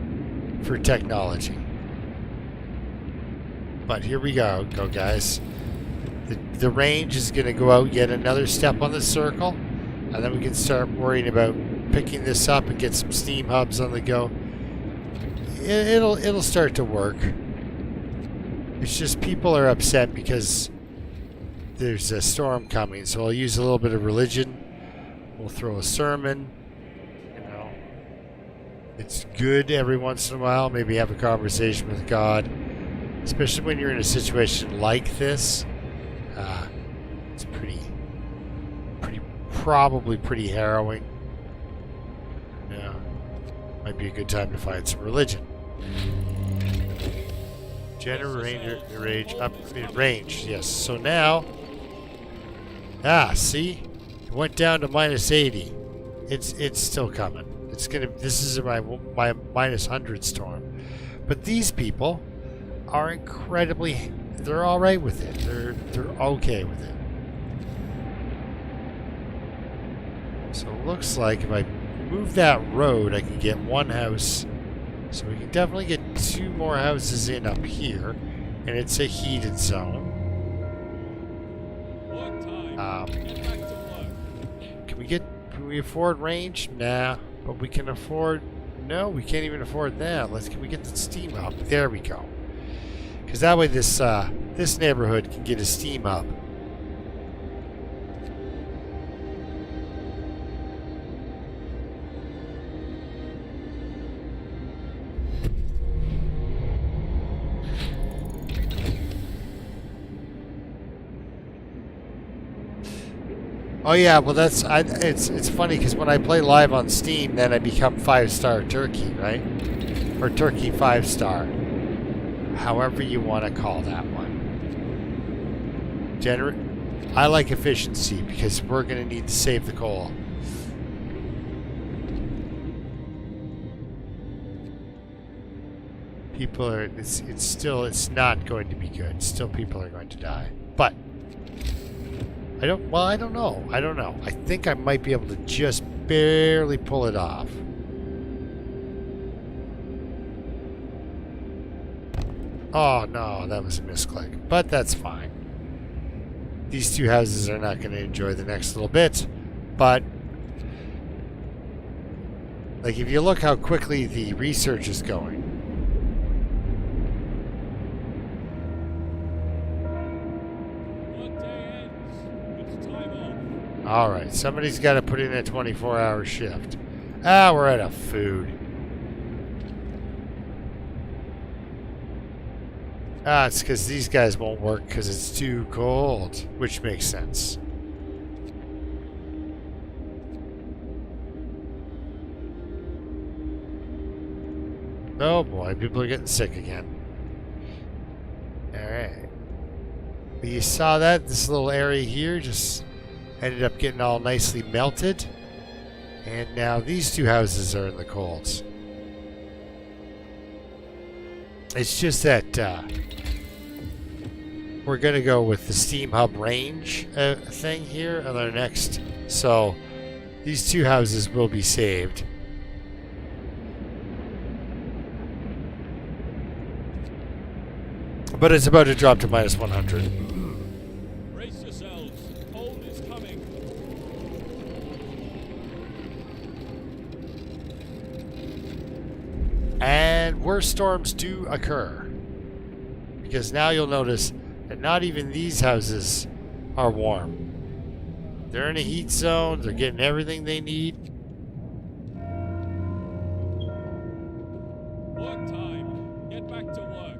for technology. But here we go, guys. The range is going to go out yet another step on the circle, and then we can start worrying about picking this up and get some steam hubs on the go. It'll start to work. It's just people are upset because there's a storm coming, so I'll use a little bit of religion. We'll throw a sermon. You know, it's good every once in a while. Maybe have a conversation with God, especially when you're in a situation like this. It's probably pretty harrowing. Yeah, might be a good time to find some religion. Generate range up range. Yes. So now, see, it went down to -80. It's still coming. It's gonna. This is my -100 storm, but these people are incredibly. They're all right with it. They're okay with it. So it looks like if I move that road, I can get one house. So we can definitely get 2 more houses in up here, and it's a heated zone. Can we afford range? Nah, but we can afford. No, we can't even afford that. Can we get the steam up? There we go. Because that way this neighborhood can get a steam up. Oh yeah, well it's funny because when I play live on Steam, then I become 5-star Turkey, right? Or Turkey 5-star. However you want to call that one. I like efficiency because we're going to need to save the coal. People are, it's not going to be good. Still people are going to die. But I don't know. I think I might be able to just barely pull it off. Oh no, that was a misclick. But that's fine. These 2 houses are not going to enjoy the next little bit. But like if you look how quickly the research is going. Alright, somebody's got to put in a 24-hour shift. We're out of food. It's because these guys won't work because it's too cold, which makes sense. Oh boy, people are getting sick again. Alright. But you saw that? This little area here just ended up getting all nicely melted. And now these 2 houses are in the colds. It's just that we're going to go with the steam hub range thing here on our next. So these 2 houses will be saved. But it's about to drop to -100. Brace yourselves. Cold is coming. And worse storms do occur. Because now you'll notice that not even these houses are warm. They're in a heat zone. They're getting everything they need. Work time. Get back to work.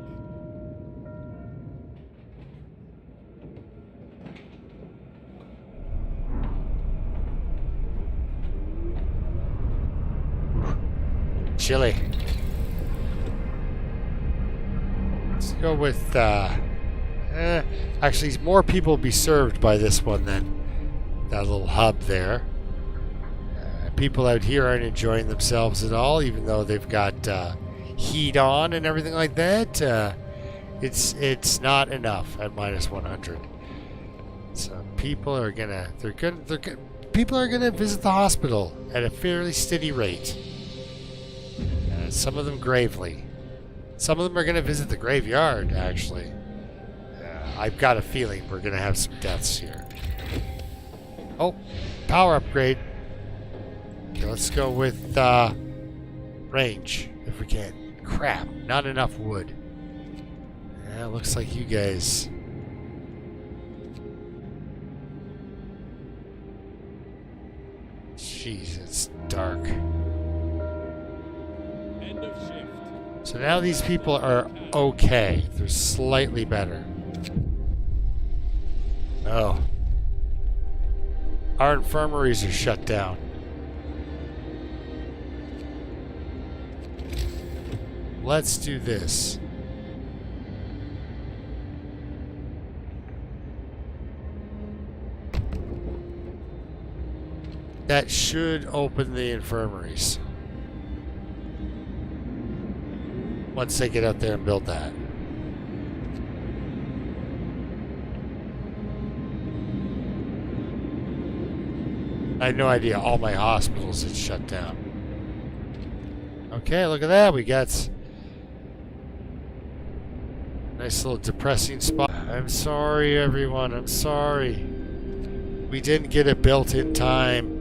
Chilly. Let's go with, actually, more people will be served by this one than that little hub there. People out here aren't enjoying themselves at all, even though they've got heat on and everything like that. It's not enough at -100. So people are gonna people are gonna visit the hospital at a fairly steady rate. Some of them gravely. Some of them are gonna visit the graveyard, actually. I've got a feeling we're gonna have some deaths here. Oh, power upgrade. Okay, let's go with range if we can. Crap, not enough wood. Yeah, looks like you guys. Jeez, it's dark. End of shift. So now these people are okay. They're slightly better. Oh. Our infirmaries are shut down. Let's do this. That should open the infirmaries. Once they get out there and build that. I had no idea all my hospitals had shut down. Okay, look at that. We got nice little depressing spot. I'm sorry, everyone. I'm sorry. We didn't get it built in time.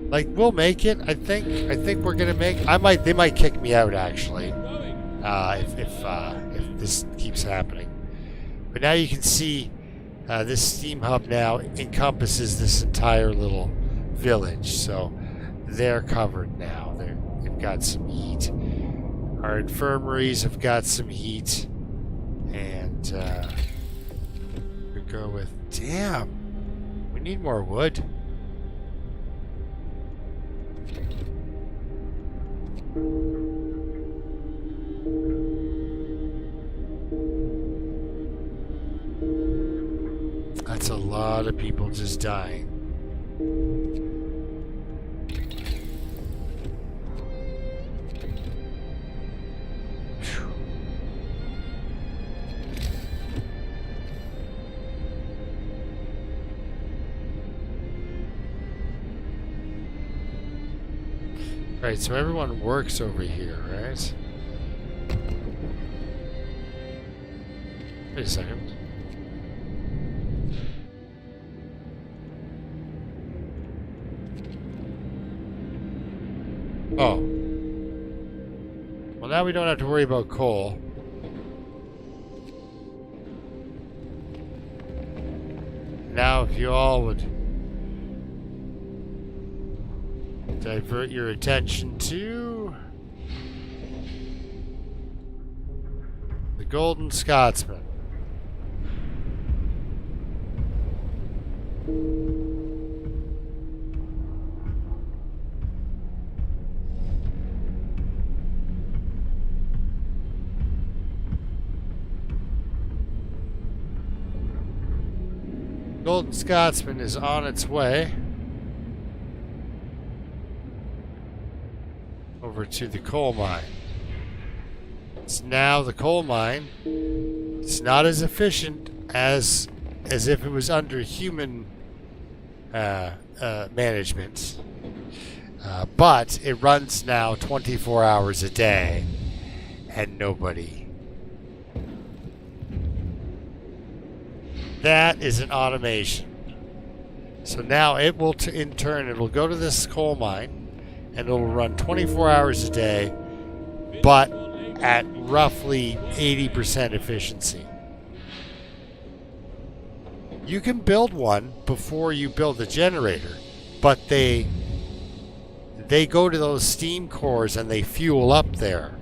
Like, we'll make it. I think we're gonna make. They might kick me out actually. If this keeps happening. But now you can see this steam hub now encompasses this entire little village. So they're covered now. They've got some heat. Our infirmaries have got some heat. And we go with, damn, we need more wood. That's a lot of people just dying. Right, so everyone works over here, right? Wait a second. Oh. Well, now we don't have to worry about coal. Now, if you all would divert your attention to the Golden Scotsman. Golden Scotsman is on its way over to the coal mine. It's now the coal mine. It's not as efficient as if it was under human management, but it runs now 24 hours a day, and nobody. That is an automation. So now it will, in turn, it'll go to this coal mine, and it'll run 24 hours a day, but at roughly 80% efficiency. You can build one before you build the generator, but they go to those steam cores and they fuel up there.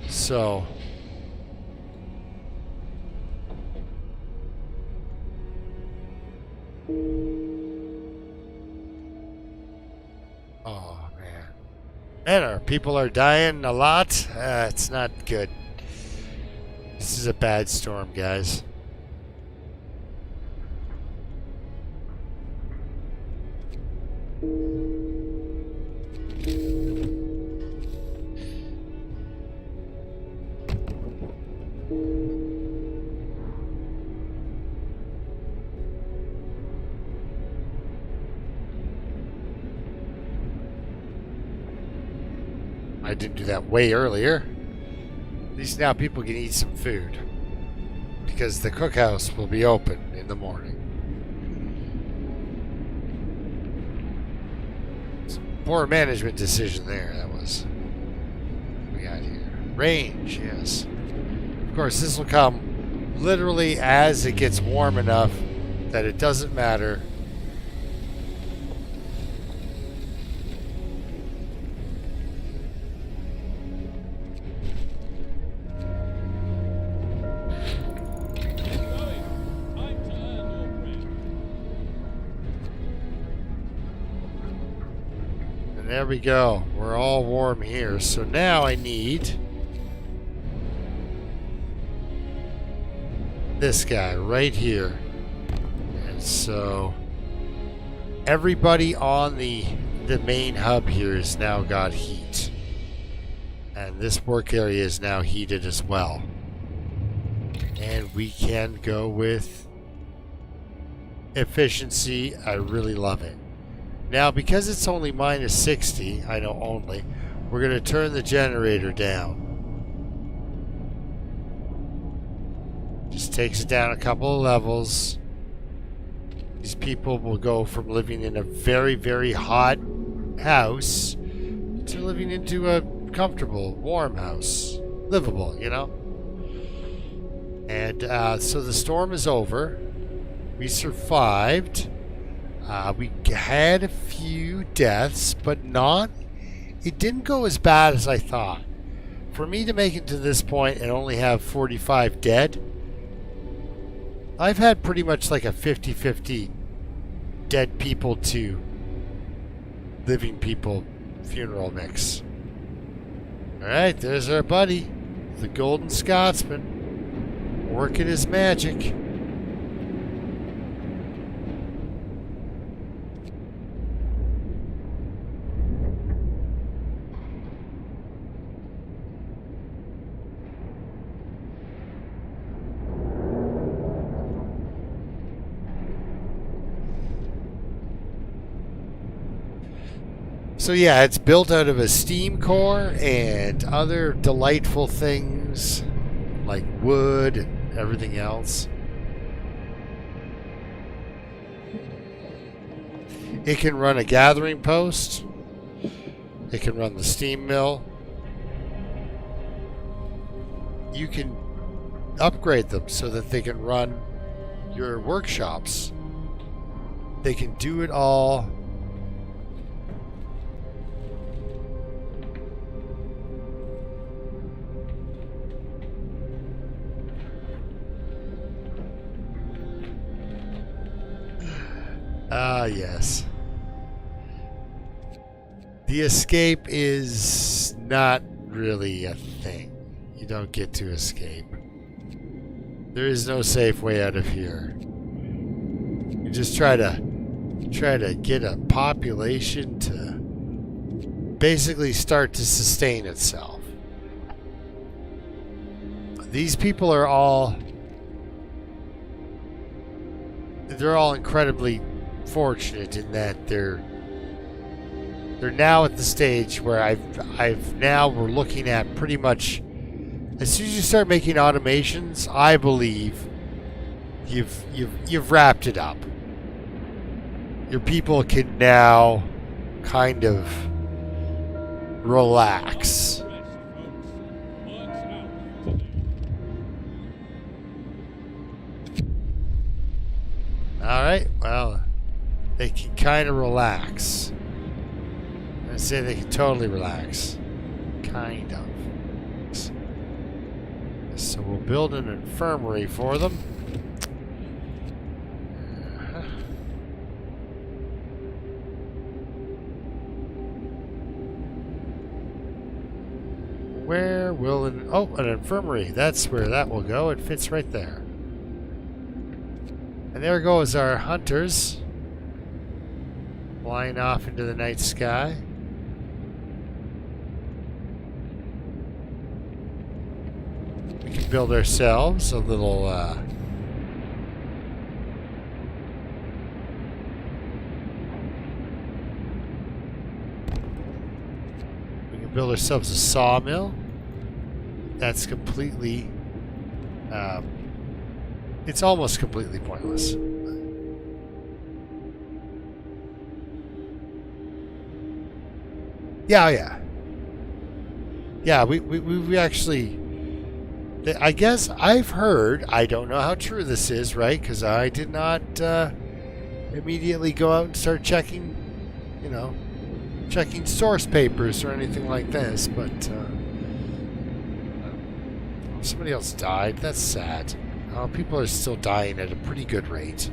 So oh man. Man, our people are dying a lot. It's not good. This is a bad storm, guys. I didn't do that way earlier. At least now people can eat some food. Because the cookhouse will be open in the morning. It's a poor management decision there, that was. What we got here. Range, yes. Of course, this will come literally as it gets warm enough that it doesn't matter. There we go. We're all warm here. So now I need this guy right here. And so everybody on the main hub here has now got heat. And this work area is now heated as well. And we can go with efficiency. I really love it. Now, because it's only minus 60, I know only, we're going to turn the generator down. Just takes it down a couple of levels. These people will go from living in a very, very hot house to living into a comfortable, warm house. Livable, you know? And so the storm is over. We survived. We had a few deaths, but it didn't go as bad as I thought. For me to make it to this point and only have 45 dead, I've had pretty much like a 50-50 dead people to living people funeral mix. Alright, there's our buddy, the Golden Scotsman, working his magic. So yeah, it's built out of a steam core and other delightful things like wood and everything else. It can run a gathering post. It can run the steam mill. You can upgrade them so that they can run your workshops. They can do it all. Ah, yes. The escape is not really a thing. You don't get to escape. There is no safe way out of here. You just try to get a population to basically start to sustain itself. These people are all incredibly fortunate in that they're now at the stage where we're looking at pretty much as soon as you start making automations, I believe you've wrapped it up. Your people can now kind of relax. Alright, well, they can kind of relax. I say they can totally relax. Kind of. So we'll build an infirmary for them. Where will an infirmary. That's where that will go. It fits right there. And there goes our hunters flying off into the night sky. We can build ourselves a little we can build ourselves a sawmill. That's completely... it's almost completely pointless. Yeah, yeah. Yeah, we actually... I guess I've heard, I don't know how true this is, right? Because I did not immediately go out and start checking, you know, checking source papers or anything like this, but somebody else died. That's sad. People are still dying at a pretty good rate.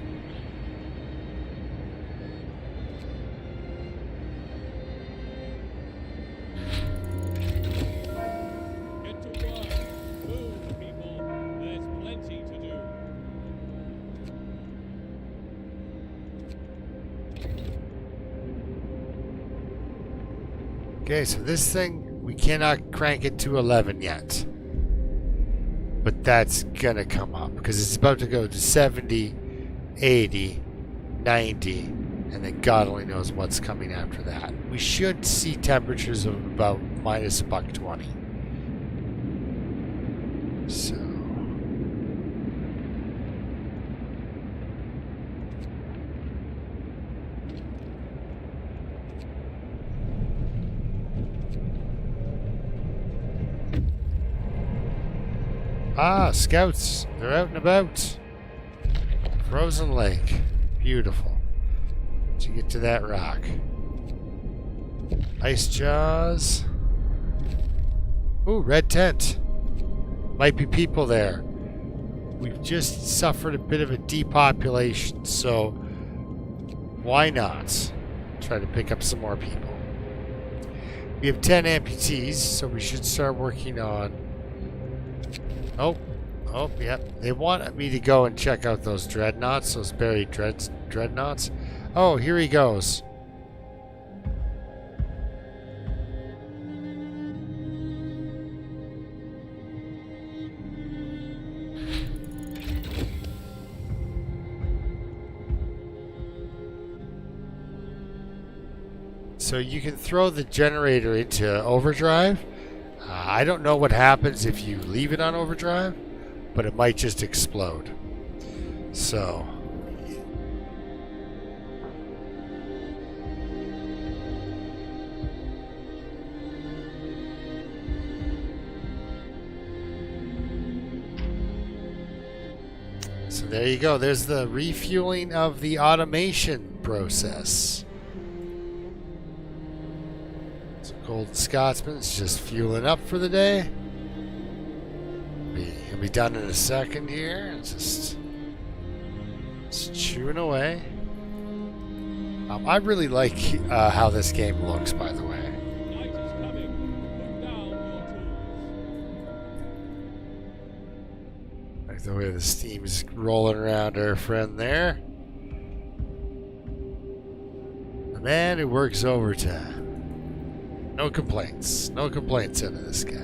Okay, so this thing, we cannot crank it to 11 yet. But that's gonna come up, because it's about to go to 70, 80, 90, and then God only knows what's coming after that. We should see temperatures of about minus $120. So... Ah, scouts. They're out and about. Frozen Lake. Beautiful. Once you get to that rock. Ice Jaws. Ooh, red tent. Might be people there. We've just suffered a bit of a depopulation, so why not try to pick up some more people? We have 10 amputees, so we should start working on... Oh, yep. They want me to go and check out those dreadnoughts, those buried dreadnoughts. Oh, here he goes. So you can throw the generator into overdrive. I don't know what happens if you leave it on overdrive, but it might just explode. So... So there you go. There's the refueling of the automation process. Golden Scotsman's just fueling up for the day. He'll be done in a second here. Just chewing away. I really like how this game looks, by the way. Night is coming. Put down your tools. Like the way the steam's rolling around our friend there. The man who works overtime. No complaints. No complaints out of this guy.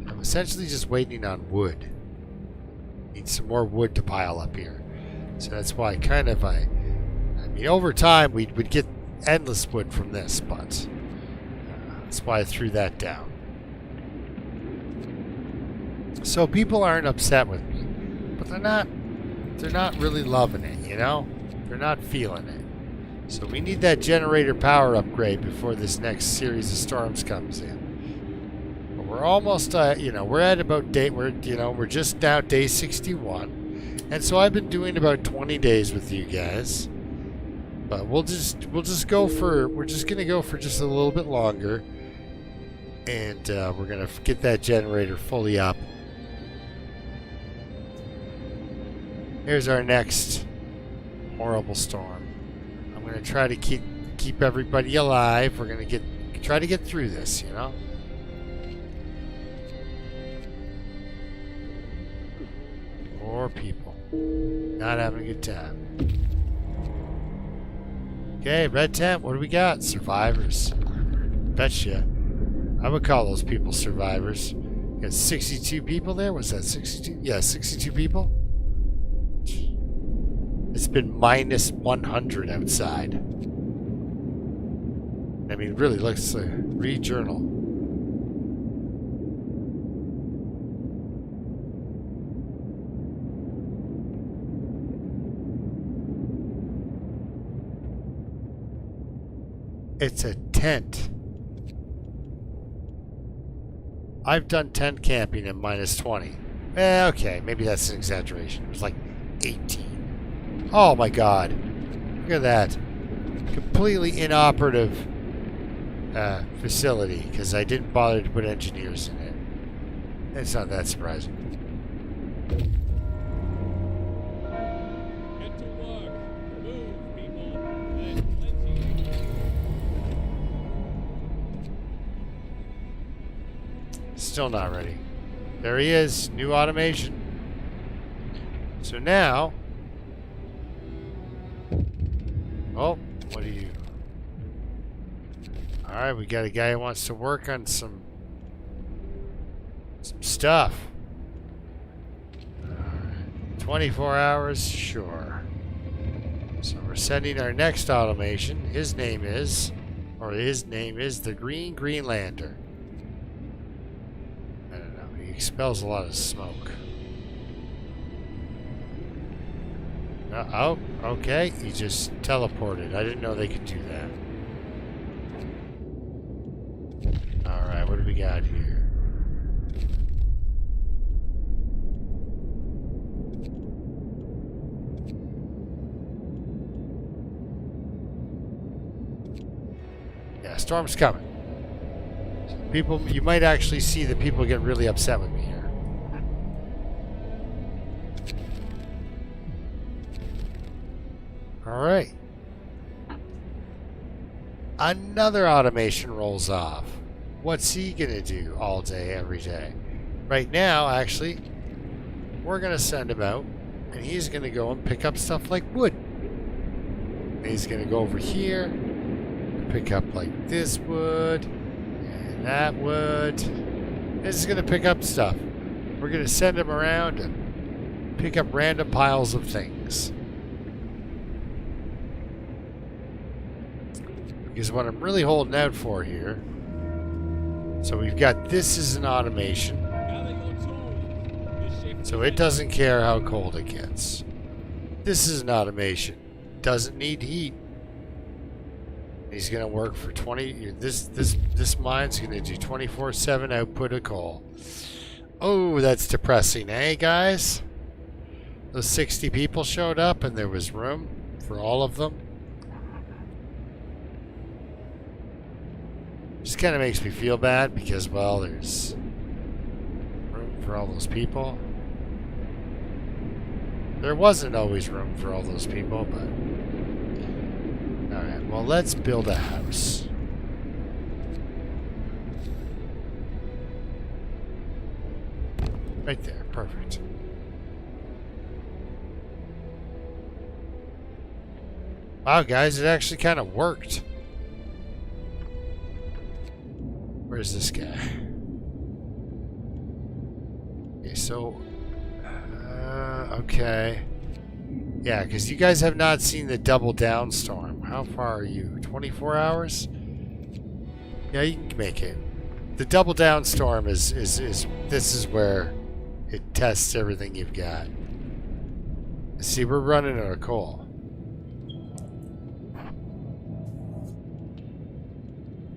I'm essentially just waiting on wood. Need some more wood to pile up here. So that's why kind of I mean, over time we'd get endless wood from this, but that's why I threw that down. So people aren't upset with me, but they're not really loving it, you know? They're not feeling it. So we need that generator power upgrade before this next series of storms comes in. But we're almost, you know, we're at about we're just now day 61. And so I've been doing about 20 days with you guys. But we're just gonna go for just a little bit longer. And we're gonna get that generator fully up. Here's our next horrible storm. I'm going to try to keep everybody alive. We're going to try to get through this, you know? Poor people. Not having a good time. Okay, red tent, what do we got? Survivors. Betcha. I would call those people survivors. Got 62 people there? Was that 62? Yeah, 62 people. It's been minus 100 outside. I mean, really looks like read journal. It's a tent. I've done tent camping at minus 20. Okay, maybe that's an exaggeration. It was like 18. Oh my god. Look at that. Completely inoperative facility because I didn't bother to put engineers in it. It's not that surprising. Get to work. Move, people. There's plenty. Still not ready. There he is. New automation. So now... Oh, what are you... Alright, we got a guy who wants to work on some stuff. 24 hours, sure. So we're sending our next automation. His name is the Green Greenlander. I don't know, he expels a lot of smoke. Oh, okay, he just teleported. I didn't know they could do that. Alright, what do we got here? Yeah, storm's coming. People, you might actually see that people get really upset with me here. Alright. Another automation rolls off. What's he gonna do all day, every day? Right now, actually, we're gonna send him out, and he's gonna go and pick up stuff like wood. And he's gonna go over here, and pick up like this wood, and that wood. This is gonna pick up stuff. We're gonna send him around and pick up random piles of things. Because what I'm really holding out for here... So we've got this as an automation. So it doesn't care how cold it gets. This is an automation. Doesn't need heat. He's gonna work for 20... This mine's gonna do 24/7 output of coal. Oh, that's depressing, eh, guys? Those 60 people showed up and there was room for all of them. Just kind of makes me feel bad because, well, there's room for all those people. There wasn't always room for all those people, but... Alright, well, let's build a house. Right there, perfect. Wow, guys, it actually kind of worked. Where's this guy? Okay, so... okay. Yeah, because you guys have not seen the double down storm. How far are you? 24 hours? Yeah, you can make it. The double down storm is this is where it tests everything you've got. See, we're running out of coal.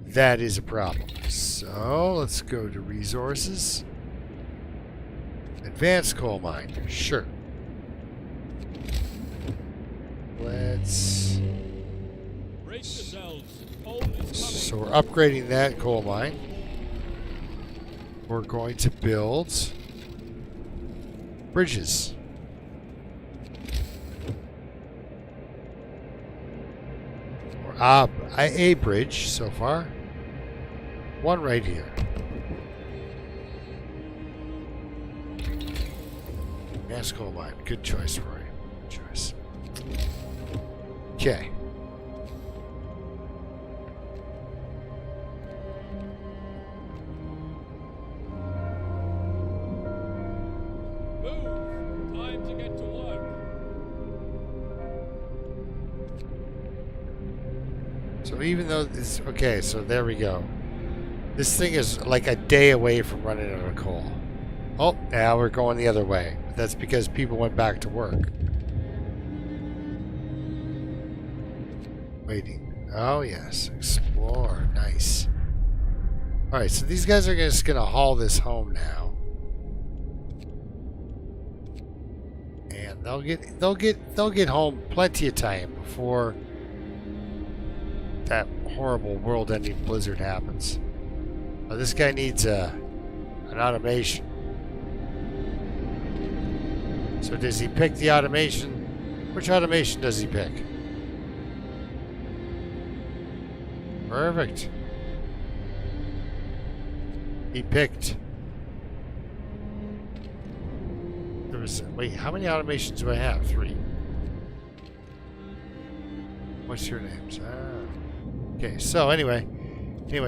That is a problem. So let's go to resources. Advanced coal mine. Sure. Let's... So we're upgrading that coal mine. We're going to build bridges. Or a bridge so far. One right here. Mass coal mine. Good choice, Roy. Good choice. Okay. Time to get to work. So even though this... Okay, so there we go. This thing is like a day away from running out of coal. Oh, now we're going the other way. But that's because people went back to work. Waiting. Oh, yes. Explore. Nice. Alright, so these guys are just going to haul this home now. And they'll get home plenty of time before that horrible world-ending blizzard happens. Well, this guy needs an automation. So does he pick the automation? Which automation does he pick? Perfect. He picked. There was... Wait, how many automations do I have? 3. What's your names? Okay, so anyway,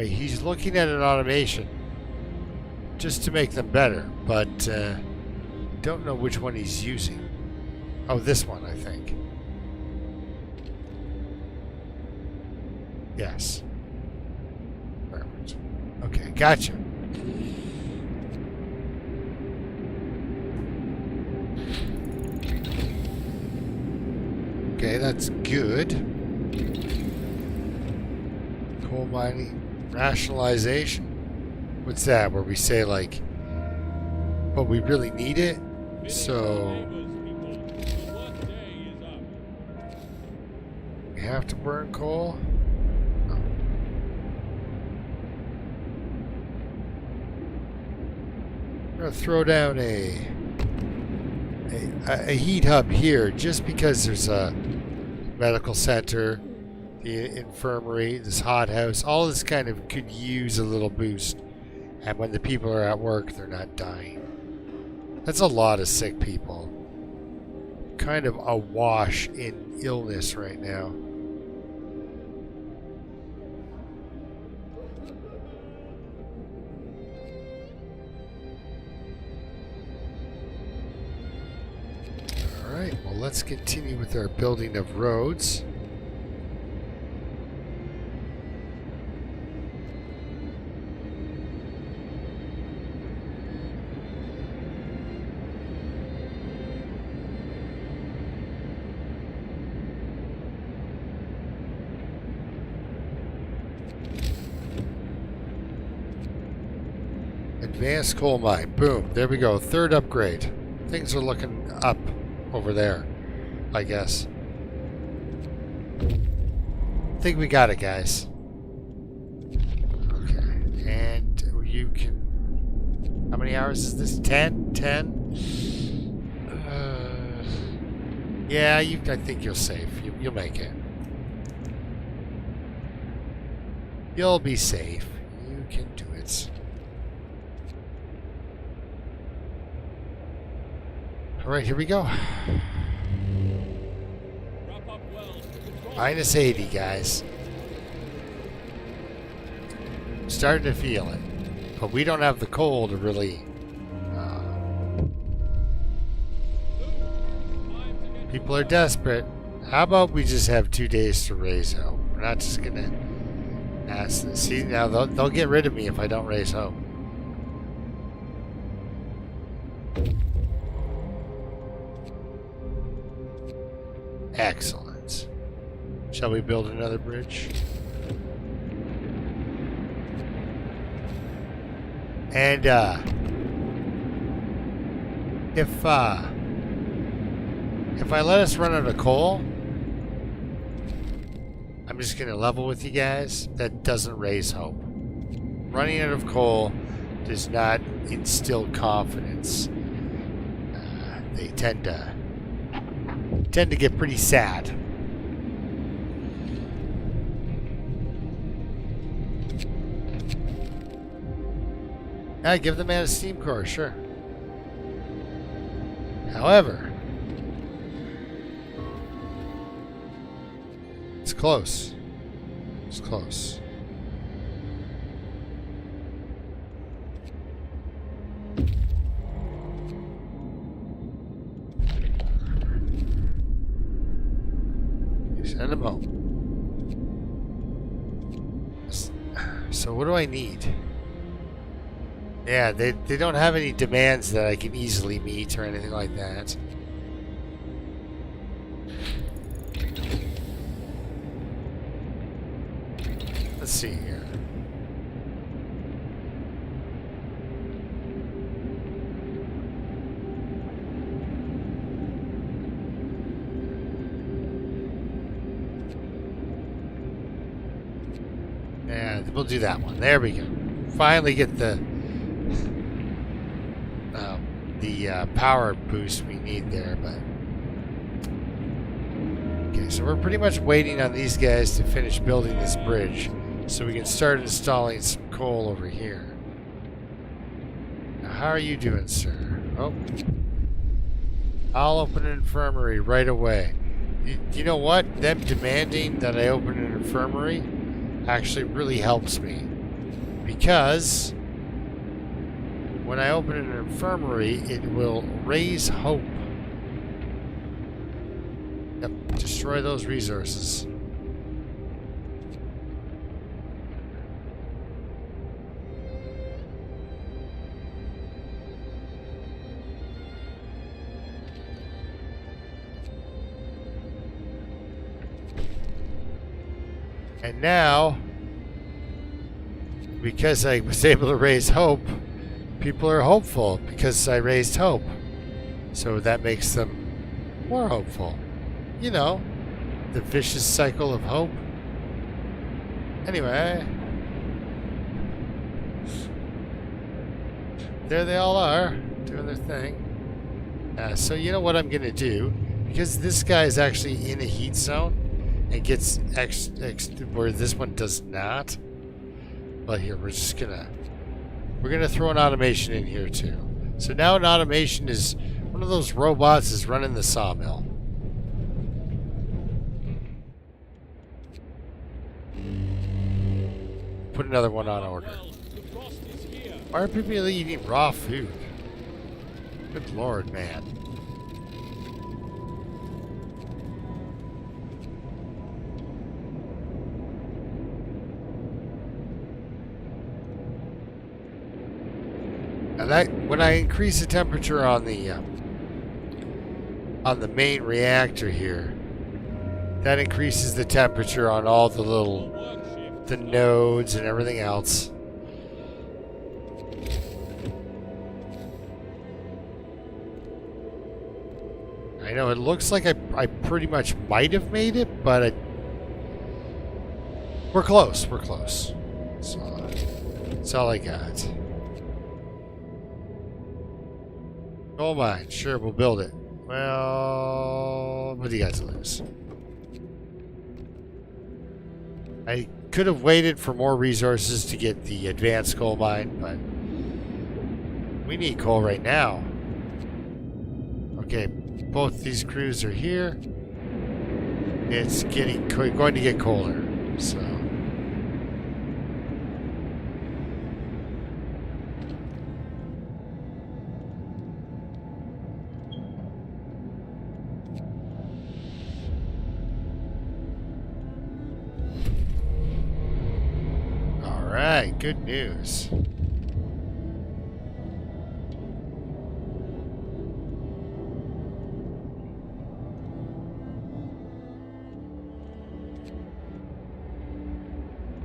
he's looking at an automation just to make them better, but don't know which one he's using. Oh, this one, I think. Yes. Perfect. Okay, gotcha. Okay, that's good. Coal mining rationalization. What's that? Where we say like, but we really need it, so we have to burn coal. Oh. I'm gonna throw down a heat hub here, just because there's a medical center, the infirmary, this hothouse, all this kind of could use a little boost. And when the people are at work, they're not dying. That's a lot of sick people. Kind of awash in illness right now. Alright, well, let's continue with our building of roads. Advanced coal mine. Boom. There we go. 3rd upgrade. Things are looking up over there, I guess. I think we got it, guys. Okay. And you can... How many hours is this? 10? 10? Yeah, I think you'll save. You'll make it. You'll be safe. You can do it. Alright, here we go. Minus 80, guys. Starting to feel it. But we don't have the coal to really... people are desperate. How about we just have 2 days to raise hope? We're not just gonna ask this. See, now they'll get rid of me if I don't raise hope. Excellent. Shall we build another bridge? And if I let us run out of coal, I'm just gonna level with you guys. That doesn't raise hope. Running out of coal does not instill confidence. They tend to get pretty sad. Yeah, give the man a steam core, sure. However, it's close. It's close. sending them home. So what do I need? Yeah, they don't have any demands that I can easily meet or anything like that. Let's see here. Yeah, we'll do that one. There we go. Finally get the power boost we need there, but okay, so we're pretty much waiting on these guys to finish building this bridge so we can start installing some coal over here. Now, how are you doing, sir? Oh, I'll open an infirmary right away. You know what? Them demanding that I open an infirmary actually really helps me, because when I open an infirmary, it will raise hope. Yep, destroy those resources. And now, because I was able to raise hope, people are hopeful because I raised hope. So that makes them more hopeful. You know, the vicious cycle of hope. Anyway, there they all are, doing their thing. So you know what I'm going to do? Because this guy is actually in a heat zone and gets where this one does not. But here, we're going to throw an automation in here too. So now an automation is, one of those robots is running the sawmill. Put another one on order. Why are people eating raw food? Good lord, man. Now that, when I increase the temperature on the main reactor here, that increases the temperature on all the the nodes and everything else. I know it looks like I pretty much might have made it, but we're close. We're close. So that's all I got. Gold mine. Sure, we'll build it. Well, what do you guys lose? I could have waited for more resources to get the advanced coal mine, but we need coal right now. Okay, both these crews are here. It's going to get colder, so. Good news.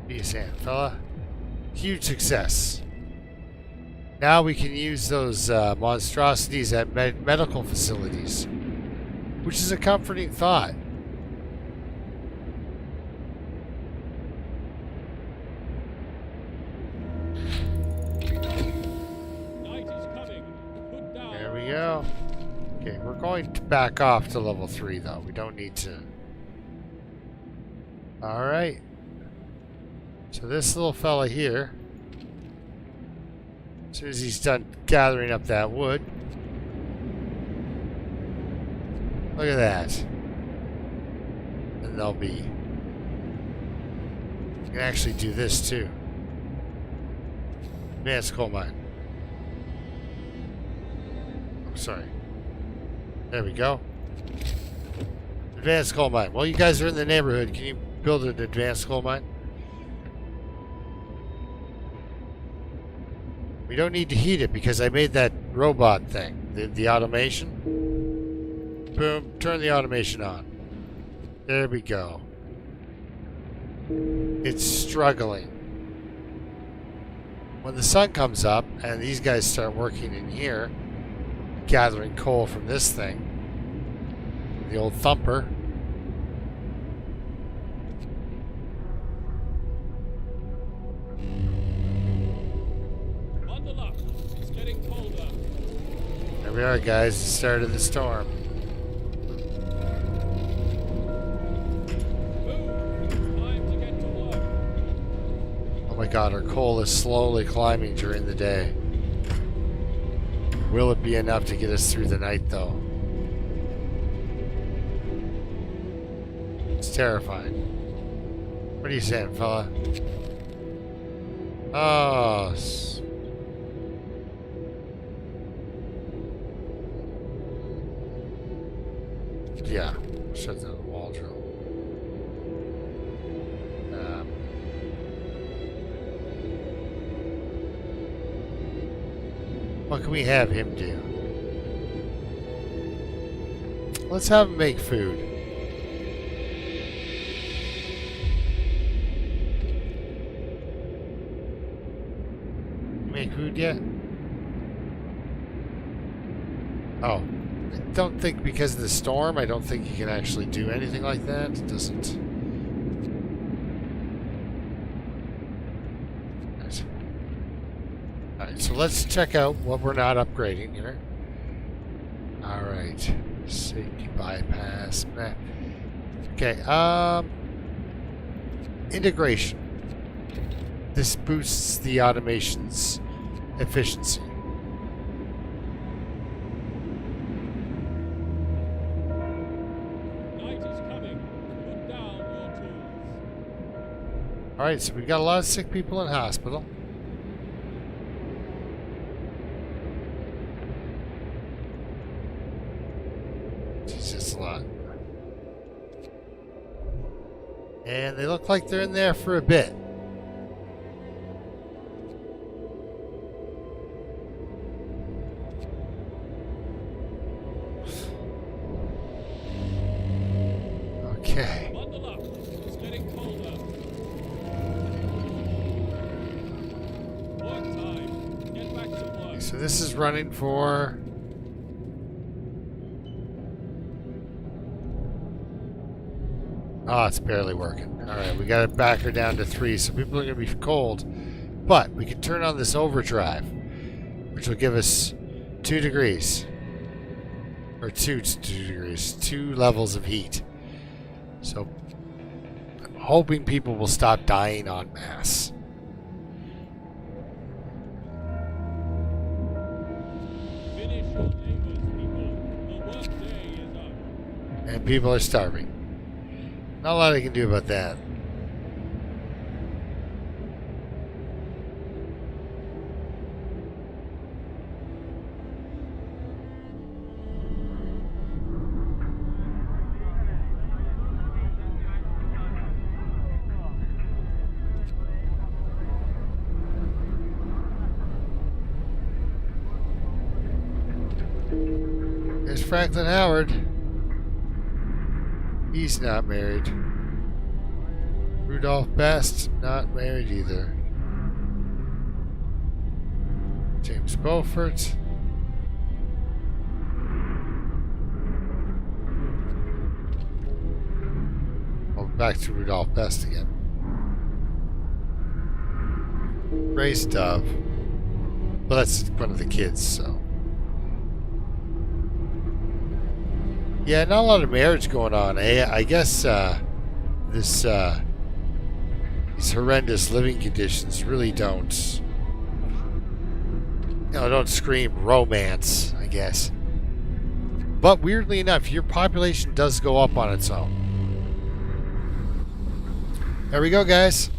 Be a sand fella. Huge success. Now we can use those monstrosities at medical facilities, which is a comforting thought. Okay, we're going to back off to level 3 though. We don't need to. Alright. So this little fella here, as soon as he's done gathering up that wood, look at that. And they'll be. You can actually do this too. Advanced coal mine. Sorry. There we go. Advanced coal mine. Well, you guys are in the neighborhood. Can you build an advanced coal mine? We don't need to heat it because I made that robot thing. The automation. Boom. Turn the automation on. There we go. It's struggling. When the sun comes up and these guys start working in here, gathering coal from this thing, the old thumper. Bundle up. It's getting colder. There we are, guys. The start of the storm. Move. Time to get to work. Oh my god, our coal is slowly climbing during the day. Will it be enough to get us through the night, though? It's terrifying. What are you saying, fella? Oh. Yeah. Shut down the wall drill. What can we have him do? Let's have him make food. Make food yet? Oh. I don't think because of the storm, I don't think he can actually do anything like that. It doesn't. Alright, so let's check out what we're not upgrading here. Alright. Safety bypass. Meh. Okay, integration. This boosts the automation's efficiency. Night is coming. Put down your tools. Alright, so we've got a lot of sick people in hospital. Jesus, a lot. And they look like they're in there for a bit. Okay. Bundle up. It's getting colder. Work time. Get back to work. So this is running for... Oh, it's barely working. Alright, we gotta back her down to 3, so people are gonna be cold. But we can turn on this overdrive, which will give us 2 degrees. Or 2 degrees. 2 levels of heat. So I'm hoping people will stop dying en masse. Finish your labors, people. The work day is up. And people are starving. Not a lot I can do about that. There's Franklin Howard. He's not married. Rudolph Best, not married either. James Beaufort. Oh, back to Rudolph Best again. Grace Dove. Well, that's one of the kids, so. Yeah, not a lot of marriage going on. I guess these horrendous living conditions really don't, don't scream romance, I guess. But weirdly enough, your population does go up on its own. There we go, guys.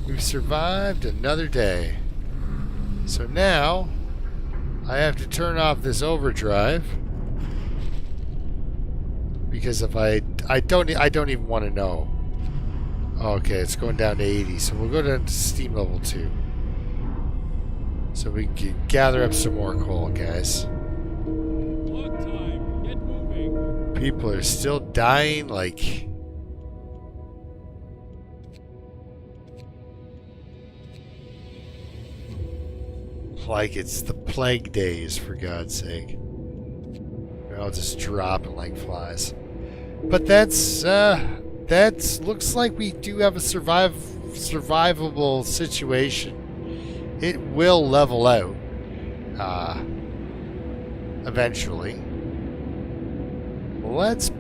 We've survived another day. So now I have to turn off this overdrive, Because if I don't even want to know. Okay, it's going down to 80, so we'll go down to steam level 2. So we can gather up some more coal, guys. Clock time. Get moving. People are still dying like it's the plague days, for God's sake. They're all just dropping like flies. But that's looks like we do have a survivable situation. It will level out eventually. Let's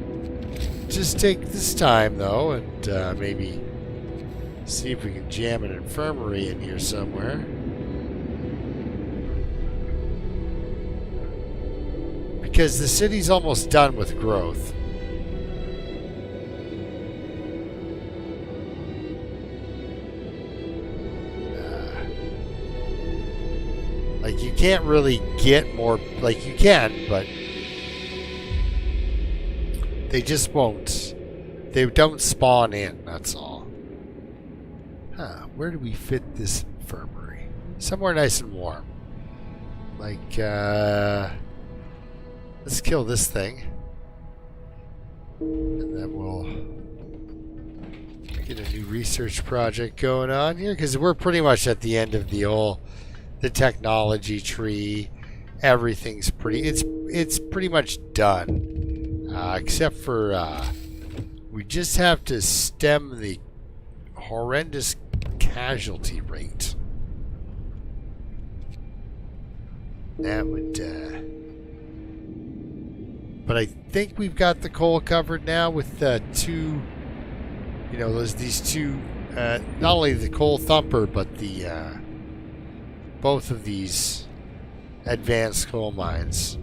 just take this time though and maybe see if we can jam an infirmary in here somewhere. Because the city's almost done with growth. Like, you can't really get more... Like, you can, but... They just won't. They don't spawn in, that's all. Huh, where do we fit this infirmary? Somewhere nice and warm. Like, let's kill this thing. And then we'll get a new research project going on here, because we're pretty much at the end of the technology tree. Everything's it's pretty much done, except for we just have to stem the horrendous casualty rate. That would but I think we've got the coal covered now with two, these two, not only the coal thumper, but the both of these advanced coal mines.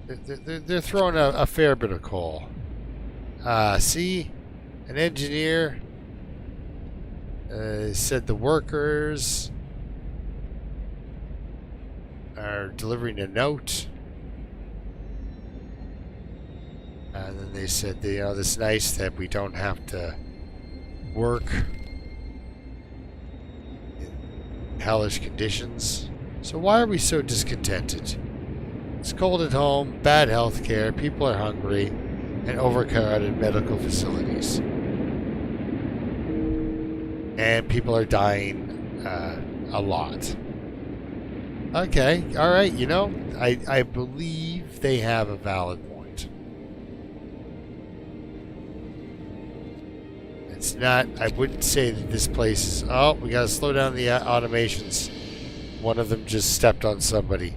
They're throwing a fair bit of coal. See, an engineer said the workers are delivering a note. And then they said, it's nice that we don't have to work in hellish conditions. So why are we so discontented? It's cold at home, bad health care, people are hungry, and overcrowded medical facilities. And people are dying a lot. Okay, alright, I believe they have a valid point. It's not, I wouldn't say that this place is, oh, we gotta slow down the automations. One of them just stepped on somebody.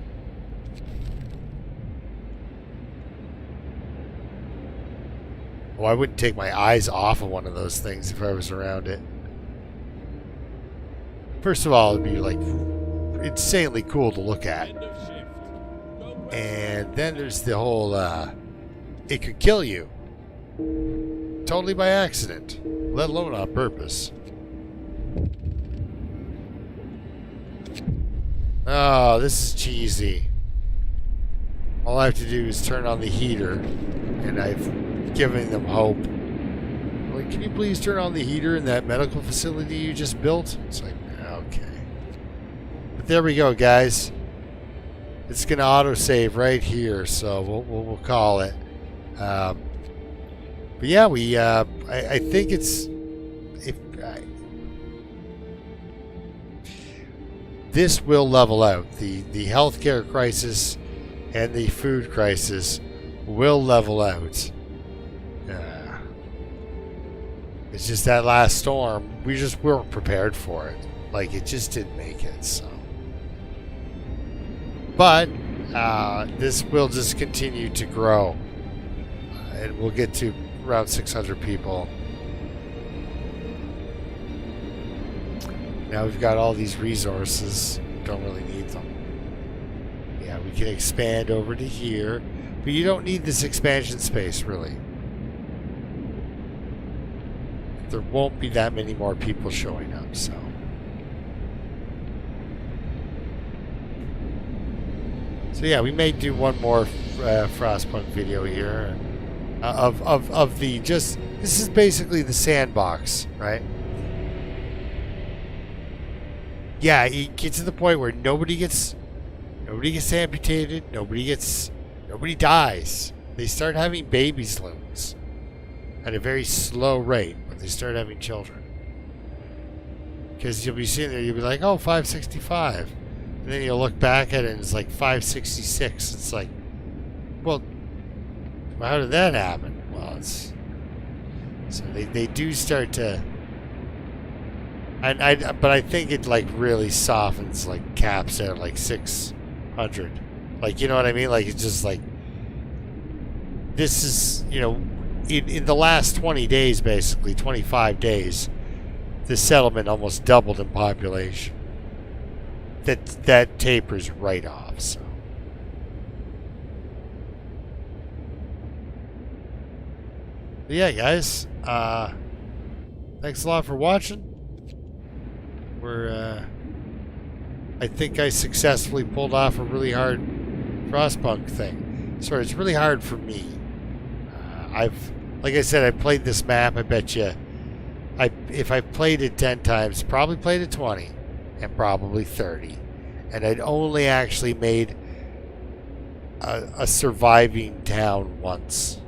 Oh, I wouldn't take my eyes off of one of those things if I was around it. First of all, it'd be like insanely cool to look at. And then there's the whole, it could kill you. Totally by accident, let alone on purpose. Oh, this is cheesy. All I have to do is turn on the heater, and I've given them hope. Like, can you please turn on the heater in that medical facility you just built? It's like, okay. But there we go, guys. It's gonna autosave right here, so we'll call it. But yeah, I think it's this will level out. The healthcare crisis and the food crisis will level out. It's just that last storm, we just weren't prepared for it. Like, it just didn't make it, so. But this will just continue to grow. And we'll get to around 600 people. Now we've got all these resources. Don't really need them. Yeah, we can expand over to here. But you don't need this expansion space, really. There won't be that many more people showing up, so. So yeah, we may do one more Frostpunk video here of the just. This is basically the sandbox, right? Yeah, you get to the point where nobody gets amputated, nobody dies. They start having baby loons at a very slow rate, but they start having children. Because you'll be sitting there, you'll be like, oh, 565. And then you'll look back at it and it's like 566. It's like, well, how did that happen? Well, it's... So they do start to... But I think it like really softens, like caps at like 600. Like, you know what I mean? Like, it's just like... This is, you know, in the last 20 days, basically, 25 days, the settlement almost doubled in population. That tapers right off, so. But yeah, guys, thanks a lot for watching. I think I successfully pulled off a really hard Frostpunk thing. Sorry, it's really hard for me. Like I said, I played this map. I bet you, if I played it 10 times, probably played it 20, and probably 30, and I'd only actually made a surviving town once.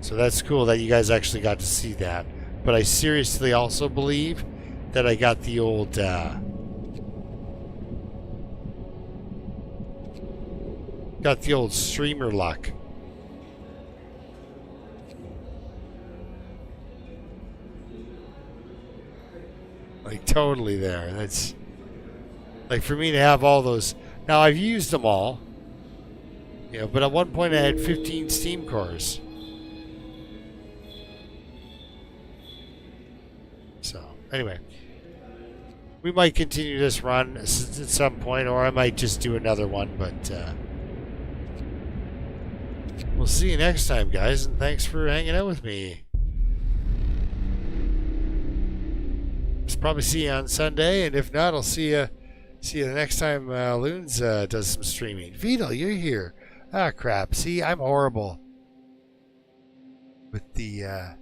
So that's cool that you guys actually got to see that. But I seriously also believe that I got the old streamer luck. Like totally there. That's like for me to have all those. Now I've used them all. You know, but at one point I had 15 Steam cores. So, anyway, we might continue this run at some point, or I might just do another one, but we'll see you next time, guys, and thanks for hanging out with me. I'll probably see you on Sunday, and if not, I'll see you the next time Loons does some streaming. Vito, you're here. Ah, crap. See, I'm horrible with the...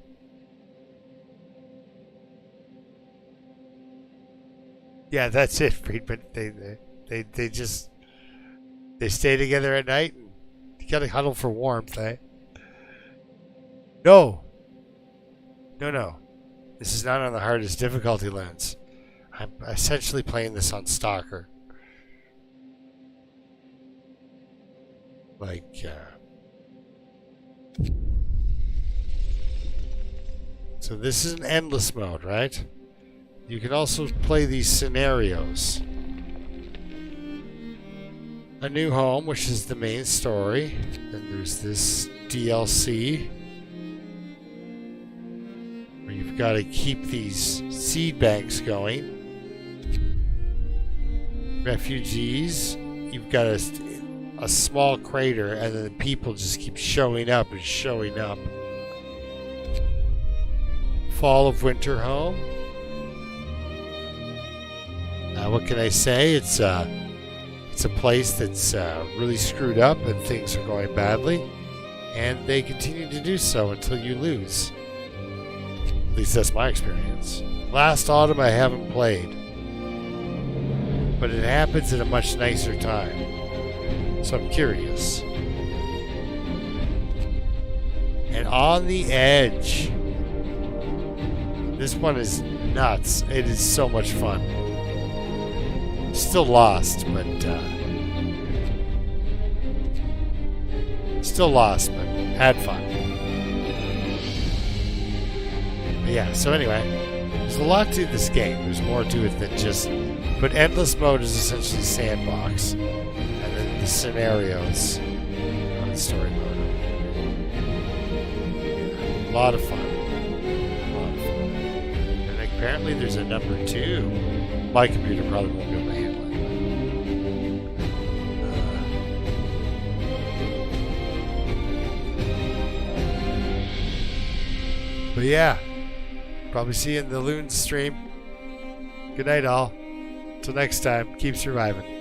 Yeah, that's it, Friedman. They just stay together at night and you gotta huddle for warmth, eh? No. This is not on the hardest difficulty lens. I'm essentially playing this on Stalker. Like, so this is an endless mode, right? You can also play these scenarios. A New Home, which is the main story. Then there's this DLC, where you've got to keep these seed banks going. Refugees, you've got a small crater, and then the people just keep showing up and showing up. Fall of Winter Home. What can I say? It's a place that's really screwed up and things are going badly, and they continue to do so until you lose. At least that's my experience. Last autumn I haven't played, but it happens at a much nicer time, so I'm curious. And On the Edge. This one is nuts. It is so much fun. Still lost, but had fun. But yeah, so anyway, there's a lot to this game. There's more to it than just... But endless mode is essentially sandbox. And then the scenarios on story mode. A lot of fun. And apparently there's a number 2. My computer probably won't be able to handle it. But yeah, probably see you in the Loons stream. Good night, all. Till next time, keep surviving.